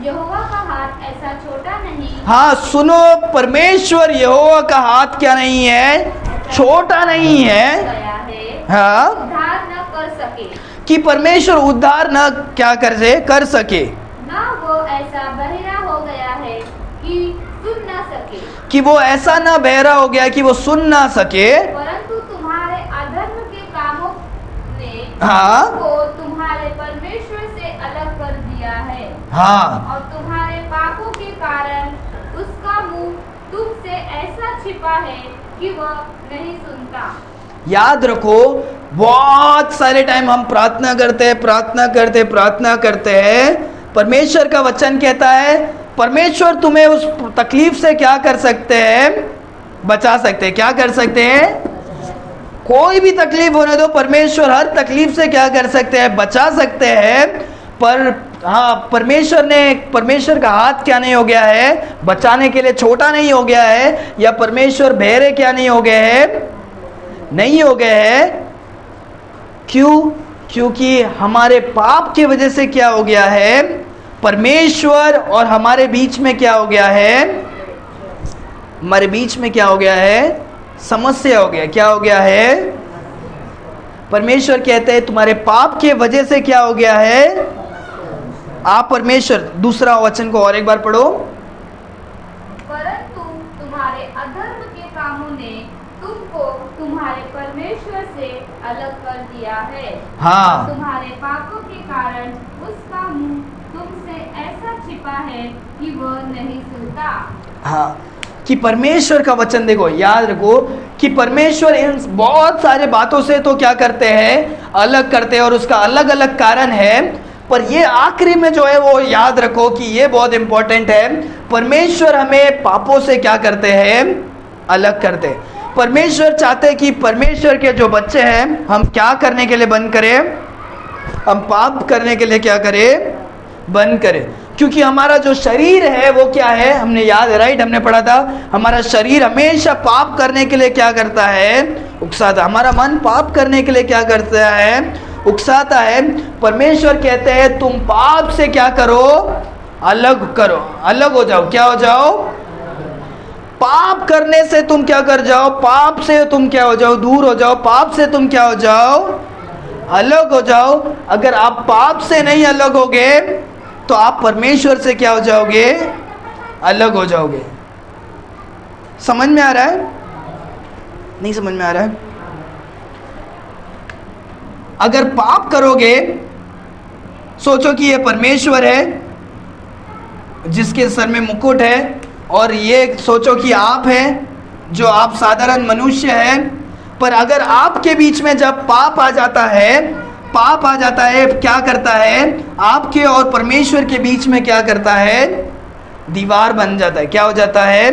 यहोवा का हाथ ऐसा छोटा नहीं। हाँ सुनो, परमेश्वर यहोवा का हाथ क्या नहीं है, छोटा नहीं है। गया है, हाँ, उद्धार न कर सके, कि परमेश्वर उद्धार न क्या कर सके, ना वो ऐसा बहिरा हो गया है कि सुन न सके, कि वो ऐसा ना बहरा हो गया कि वो सुन ना सके, परंतु तुम्हारे अधर्म के कामों ने हाँ, को तुम्हारे परमेश्वर से अलग कर दिया है। हाँ, और तुम्हारे पापों के कारण उसका मुंह तुमसे ऐसा छिपा है कि वह नहीं सुनता। याद रखो, बहुत सारे टाइम हम प्रार्थना करते हैं। परमेश्वर का वचन कहता है परमेश्वर तुम्हें उस तकलीफ से क्या कर सकते हैं, बचा सकते हैं। क्या कर सकते हैं, कोई भी तकलीफ होने दो, परमेश्वर हर तकलीफ से क्या कर सकते हैं, बचा सकते हैं। पर हाँ, परमेश्वर का हाथ क्या नहीं हो गया है, बचाने के लिए छोटा नहीं हो गया है, या परमेश्वर बहरे क्या नहीं हो गए हैं, नहीं हो गए हैं। क्यों, क्योंकि हमारे पाप की वजह से क्या हो गया है, परमेश्वर और हमारे बीच में क्या हो गया है, हमारे बीच में क्या हो गया है, समस्या हो गया। क्या हो गया है, परमेश्वर कहते हैं तुम्हारे पाप के वजह से क्या हो गया है। आप परमेश्वर, दूसरा वचन को और एक बार पढ़ो। परंतु तुम्हारे अधर्म के कामों ने तुमको तुम्हारे परमेश्वर से अलग कर दिया है। हाँ, तुम्हारे पापों के कारण उसका मुंह तुमसे ऐसा छिपा है कि वह नहीं सुनता। हाँ, कि परमेश्वर का वचन देखो, याद रखो कि परमेश्वर इन बहुत सारे बातों से तो क्या करते हैं, अलग करते हैं, और उसका अलग अलग कारण है। पर ये आखिरी में जो है वो याद रखो कि ये बहुत इंपॉर्टेंट है। परमेश्वर हमें पापों से क्या करते हैं, अलग करते हैं। परमेश्वर चाहते हैं कि परमेश्वर के जो बच्चे हैं हम क्या करने के लिए बंद करें, हम पाप करने के लिए क्या करें, बंद करें। क्योंकि हमारा जो शरीर है वो क्या है, हमने याद है, राइट, हमने पढ़ा था, हमारा शरीर हमेशा पाप करने के लिए क्या करता है, उकसाता। हमारा मन पाप करने के लिए क्या करता है? उकसाता है। परमेश्वर कहते हैं तुम पाप से क्या करो? अलग करो, अलग हो जाओ। क्या हो जाओ? पाप करने से तुम क्या कर जाओ? पाप से तुम क्या हो जाओ? दूर हो जाओ। पाप से तुम क्या हो जाओ? अलग हो जाओ। अगर आप पाप से नहीं अलग होगे तो आप परमेश्वर से क्या हो जाओगे? अलग हो जाओगे। समझ में आ रहा है? नहीं समझ में आ रहा है? अगर पाप करोगे, सोचो कि ये परमेश्वर है जिसके सर में मुकुट है, और ये सोचो कि आप हैं जो आप साधारण मनुष्य हैं, पर अगर आपके बीच में जब पाप आ जाता है, पाप आ जाता है, क्या करता है? आपके और परमेश्वर के बीच में क्या करता है? दीवार बन जाता है। क्या हो जाता है?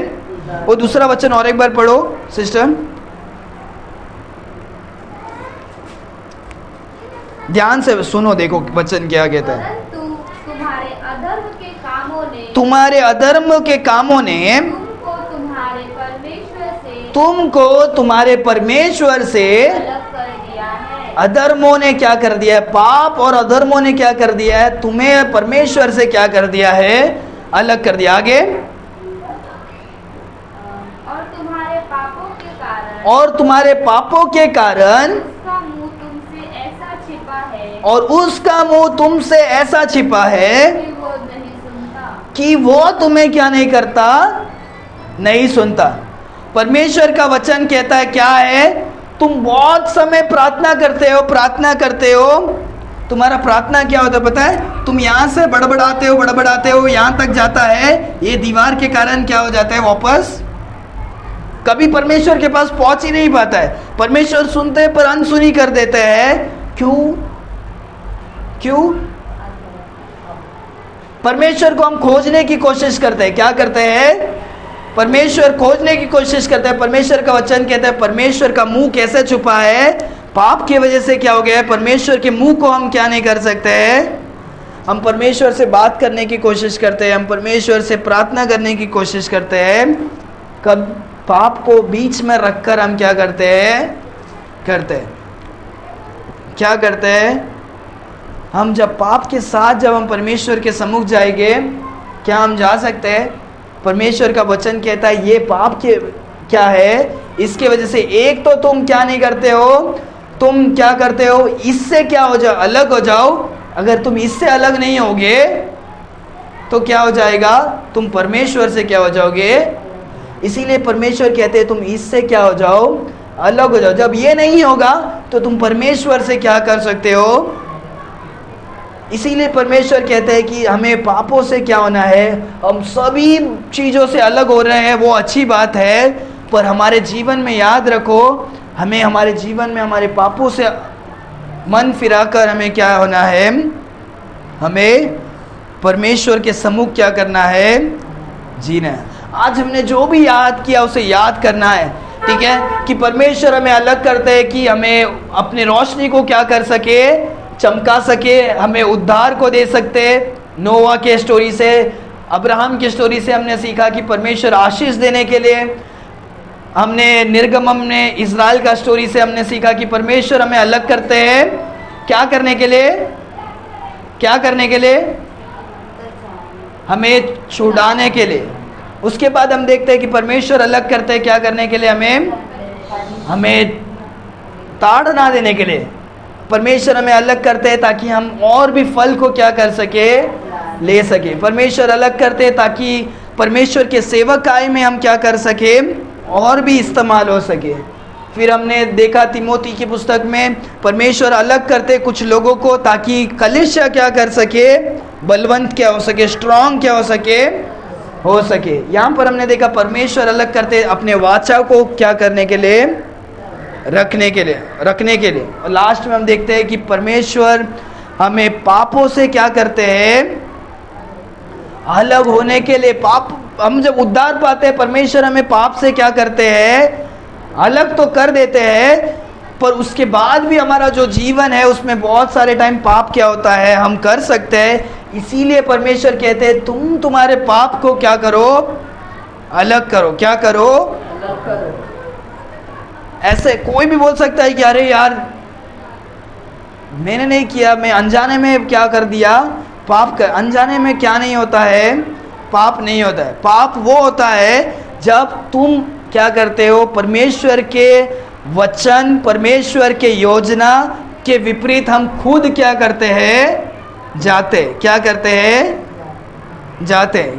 वो दूसरा वचन और एक बार पढ़ो सिस्टर, ध्यान से सुनो, देखो वचन क्या कहता है। परंतु तुम्हारे अधर्म के कामों ने तुम्हारे अधर्म के कामों ने तुमको तुम्हारे परमेश्वर से अलग कर दिया है। अधर्मों ने क्या कर दिया है? पाप और अधर्मों ने क्या कर दिया है? तुम्हें परमेश्वर से क्या कर दिया है? अलग कर दिया। आगे, और तुम्हारे पापों के कारण और तुम्हारे पापों के कारण उसका मुंह तुमसे ऐसा छिपा है और उसका मुंह तुमसे ऐसा छिपा है कि वो नहीं सुनता। कि वो तुम्हें क्या नहीं करता? नहीं सुनता। परमेश्वर का वचन कहता है क्या है? तुम बहुत समय प्रार्थना करते हो, प्रार्थना करते हो, तुम्हारा प्रार्थना क्या होता है पता है? तुम यहाँ से बड़बड़ाते हो, बड़बड़ाते हो, यहाँ तक जाता है, ये दीवार के कारण क्या हो जाता है? वापस कभी परमेश्वर के पास पहुंच ही नहीं पाता है। परमेश्वर सुनते हैं पर अनसुनी कर देते हैं। क्यों? क्यों? परमेश्वर को हम खोजने की कोशिश करते हैं। क्या करते हैं? परमेश्वर खोजने की कोशिश करते हैं। परमेश्वर का वचन कहता है परमेश्वर का मुंह कैसे छुपा है? पाप की वजह से क्या हो गया है? परमेश्वर के मुंह को हम क्या नहीं कर सकते हैं? हम परमेश्वर से बात करने की कोशिश करते हैं, हम परमेश्वर से प्रार्थना करने की कोशिश करते हैं, कब पाप को बीच में रखकर हम क्या करते हैं? क्या करते हैं? हम जब पाप के साथ जब हम परमेश्वर के सम्मुख जाएंगे, क्या हम जा सकते हैं? परमेश्वर का वचन कहता है ये पाप के क्या है? इसके वजह से एक तो तुम क्या नहीं करते हो? तुम क्या करते हो? इससे क्या हो जाओ? अलग हो जाओ। अगर तुम इससे अलग नहीं होगे तो क्या हो जाएगा? तुम परमेश्वर से क्या हो जाओगे? इसीलिए परमेश्वर कहते हैं तुम इससे क्या हो जाओ? अलग हो जाओ। जब ये नहीं होगा तो तुम परमेश्वर से क्या कर सकते हो? इसीलिए परमेश्वर कहते हैं कि हमें पापों से क्या होना है? हम सभी चीज़ों से अलग हो रहे हैं, वो अच्छी बात है, पर हमारे जीवन में याद रखो, हमें हमारे जीवन में हमारे पापों से मन फिराकर हमें क्या होना है? हमें परमेश्वर के सम्मुख क्या करना है? जीना है। आज हमने जो भी याद किया उसे याद करना है, ठीक है? कि परमेश्वर हमें अलग करते हैं कि हमें अपने रोशनी को क्या कर सके? चमका सके, हमें उद्धार को दे सकते। नोवा के स्टोरी से, अब्राहम की स्टोरी से हमने सीखा कि परमेश्वर आशीष देने के लिए, हमने निर्गमम में इज़राइल का स्टोरी से हमने सीखा कि परमेश्वर हमें अलग करते हैं। क्या करने के लिए? क्या करने के लिए? हमें छुड़ाने के लिए। उसके बाद हम देखते हैं कि परमेश्वर अलग करते हैं क्या करने के लिए? हमें ताड़ ना देने के लिए। परमेश्वर हमें अलग करते हैं ताकि हम और भी फल को क्या कर सके? ले सके। परमेश्वर अलग करते हैं ताकि परमेश्वर के सेवक आय में हम क्या कर सके? और भी इस्तेमाल हो सके। फिर हमने देखा तिमोथी की पुस्तक में परमेश्वर अलग करते कुछ लोगों को ताकि कलीसिया क्या कर सके? बलवंत क्या हो सके? स्ट्रांग क्या हो सके? हो सके। यहाँ पर हमने देखा परमेश्वर अलग करते अपने वाचा को क्या करने के लिए? रखने के लिए। और लास्ट में हम देखते हैं कि परमेश्वर हमें पापों से क्या करते हैं? अलग होने के लिए। पाप हम जब उद्धार पाते हैं, परमेश्वर हमें पाप से क्या करते हैं? अलग तो कर देते हैं, पर उसके बाद भी हमारा जो जीवन है उसमें बहुत सारे टाइम पाप क्या होता है? हम कर सकते हैं। इसीलिए परमेश्वर कहते हैं तुम तुम्हारे पाप को क्या करो? अलग करो। क्या करो? अलग करो। ऐसे कोई भी बोल सकता है कि अरे यार मैंने नहीं किया, मैं अनजाने में क्या कर दिया, पाप कर। अनजाने में क्या नहीं होता है, पाप नहीं होता है। पाप वो होता है जब तुम क्या करते हो, परमेश्वर के वचन, परमेश्वर के योजना के विपरीत हम खुद क्या करते हैं, जाते। क्या करते हैं, जाते।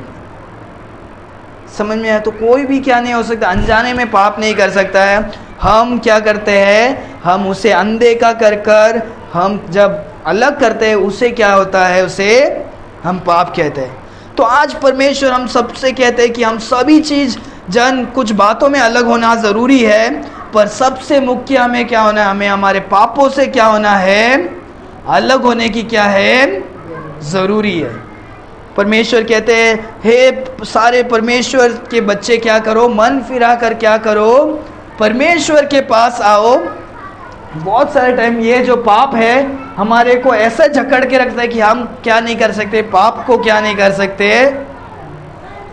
समझ में आया? तो कोई भी क्या नहीं हो सकता, अनजाने में पाप नहीं कर सकता है। हम क्या करते हैं, हम उसे अनदेखा कर कर हम जब अलग करते हैं, उसे क्या होता है, उसे हम पाप कहते हैं। तो आज परमेश्वर हम सबसे कहते हैं कि हम सभी चीज़ जन कुछ बातों में अलग होना ज़रूरी है, पर सबसे मुख्य हमें क्या होना है, हमें हमारे पापों से क्या होना है, अलग होने की क्या है, ज़रूरी है। परमेश्वर कहते हैं, हे सारे परमेश्वर के बच्चे क्या करो, मन फिरा कर क्या करो, परमेश्वर के पास आओ। बहुत सारे टाइम ये जो पाप है हमारे को ऐसा जकड़ के रखता है कि हम क्या नहीं कर सकते, पाप को क्या नहीं कर सकते।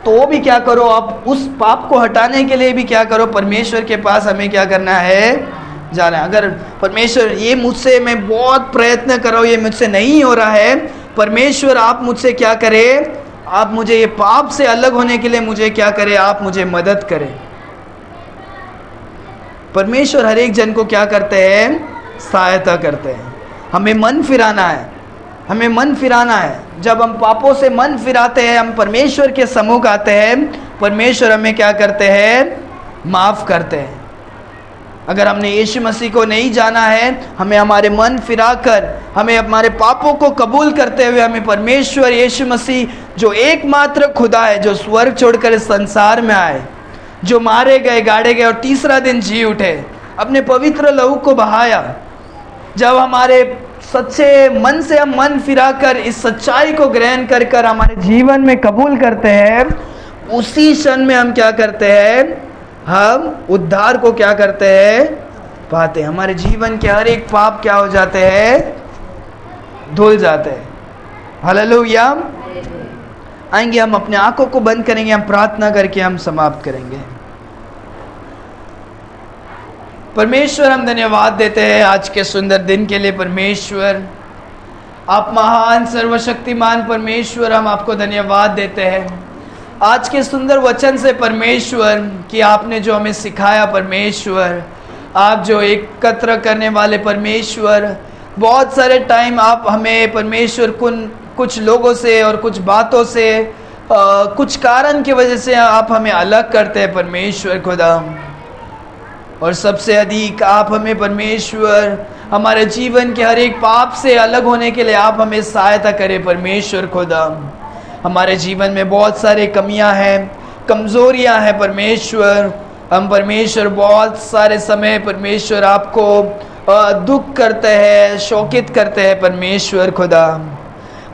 तो भी क्या करो, आप उस पाप को हटाने के लिए भी क्या करो, परमेश्वर के पास हमें क्या करना है, जाना है। अगर परमेश्वर ये मुझसे, मैं बहुत प्रयत्न कर रहा हूँ, ये मुझसे नहीं हो रहा है, परमेश्वर आप मुझसे क्या करें, आप मुझे ये पाप से अलग होने के लिए मुझे क्या करें, आप मुझे मदद करें। परमेश्वर हर एक जन को क्या करते हैं, सहायता करते हैं। हमें मन फिराना है, हमें मन फिराना है। जब हम पापों से मन फिराते हैं, हम परमेश्वर के सम्मुख आते हैं, परमेश्वर हमें क्या करते हैं, माफ़ करते हैं। अगर हमने यीशु मसीह को नहीं जाना है, हमें हमारे मन फिराकर, हमें हमारे पापों को कबूल करते हुए, हमें परमेश्वर यीशु मसीह जो एकमात्र खुदा है, जो स्वर्ग छोड़कर इस संसार में आए, जो मारे गए, गाड़े गए और तीसरा दिन जी उठे, अपने पवित्र लहू को बहाया। जब हमारे सच्चे मन से हम मन फिराकर इस सच्चाई को ग्रहण कर कर हमारे जीवन में कबूल करते हैं, उसी क्षण में हम क्या करते हैं, हम उद्धार को क्या करते हैं, पाते हैं। हमारे जीवन के हर एक पाप क्या हो जाते हैं, धुल जाते हैं। हालेलुया। आएंगे, हम अपने आंखों को बंद करेंगे, हम प्रार्थना करके हम समाप्त करेंगे। परमेश्वर, हम धन्यवाद देते हैं आज के सुंदर दिन के लिए। परमेश्वर, आप महान सर्वशक्तिमान परमेश्वर, हम आपको धन्यवाद देते हैं आज के सुंदर वचन से परमेश्वर, कि आपने जो हमें सिखाया परमेश्वर, आप जो एकत्र करने वाले परमेश्वर, बहुत सारे टाइम आप हमें परमेश्वर कुछ लोगों से और कुछ बातों से, कुछ कारण की वजह से आप हमें अलग करते हैं परमेश्वर खुदा। और सबसे अधिक आप हमें परमेश्वर, हमारे जीवन के हर एक पाप से अलग होने के लिए आप हमें सहायता करें परमेश्वर खुदा। हमारे जीवन में बहुत सारे कमियां हैं, कमज़ोरियां हैं परमेश्वर। हम परमेश्वर बहुत सारे समय परमेश्वर आपको दुख करते हैं, शोकित करते हैं परमेश्वर खुदा।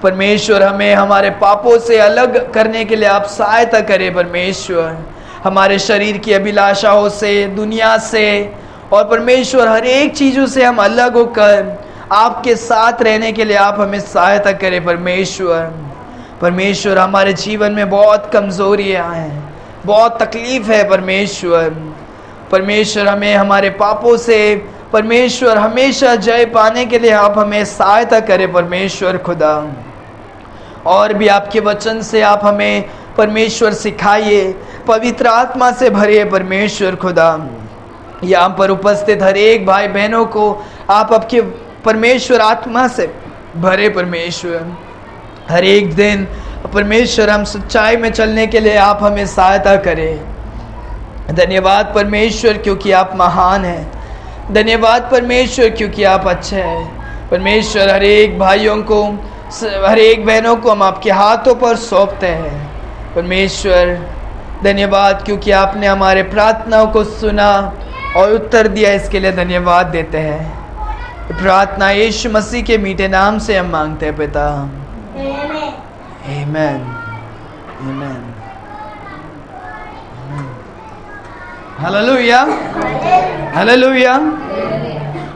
परमेश्वर, हमें हमारे पापों से अलग करने के लिए आप सहायता करें परमेश्वर। हमारे शरीर की अभिलाषाओं से, दुनिया से और परमेश्वर हर एक चीज़ों से हम अलग होकर आपके साथ रहने के लिए आप हमें सहायता करें परमेश्वर। परमेश्वर, हमारे जीवन में बहुत कमज़ोरियाँ हैं, बहुत तकलीफ़ है परमेश्वर। परमेश्वर, हमें हमारे पापों से परमेश्वर हमेशा जय पाने के लिए आप हमें सहायता करें परमेश्वर खुदा। और भी आपके वचन से आप हमें परमेश्वर सिखाइए, पवित्र आत्मा से भरिए परमेश्वर खुदा। यहाँ पर उपस्थित हर एक भाई बहनों को आप आपके परमेश्वर आत्मा से भरे परमेश्वर। हर एक दिन परमेश्वर, हम सच्चाई में चलने के लिए आप हमें सहायता करें। धन्यवाद परमेश्वर, क्योंकि आप महान हैं। धन्यवाद परमेश्वर, क्योंकि आप अच्छे हैं परमेश्वर। हर एक भाइयों को, हर एक बहनों को हम आपके हाथों पर सौंपते हैं परमेश्वर। धन्यवाद, क्योंकि आपने हमारे प्रार्थनाओं को सुना और उत्तर दिया, इसके लिए धन्यवाद देते हैं। प्रार्थना यीशु मसीह के मीठे नाम से हम मांगते हैं पिता, आमेन, आमेन। Hallelujah, hallelujah.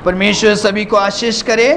परमेश्वर सभी को आशीष करे।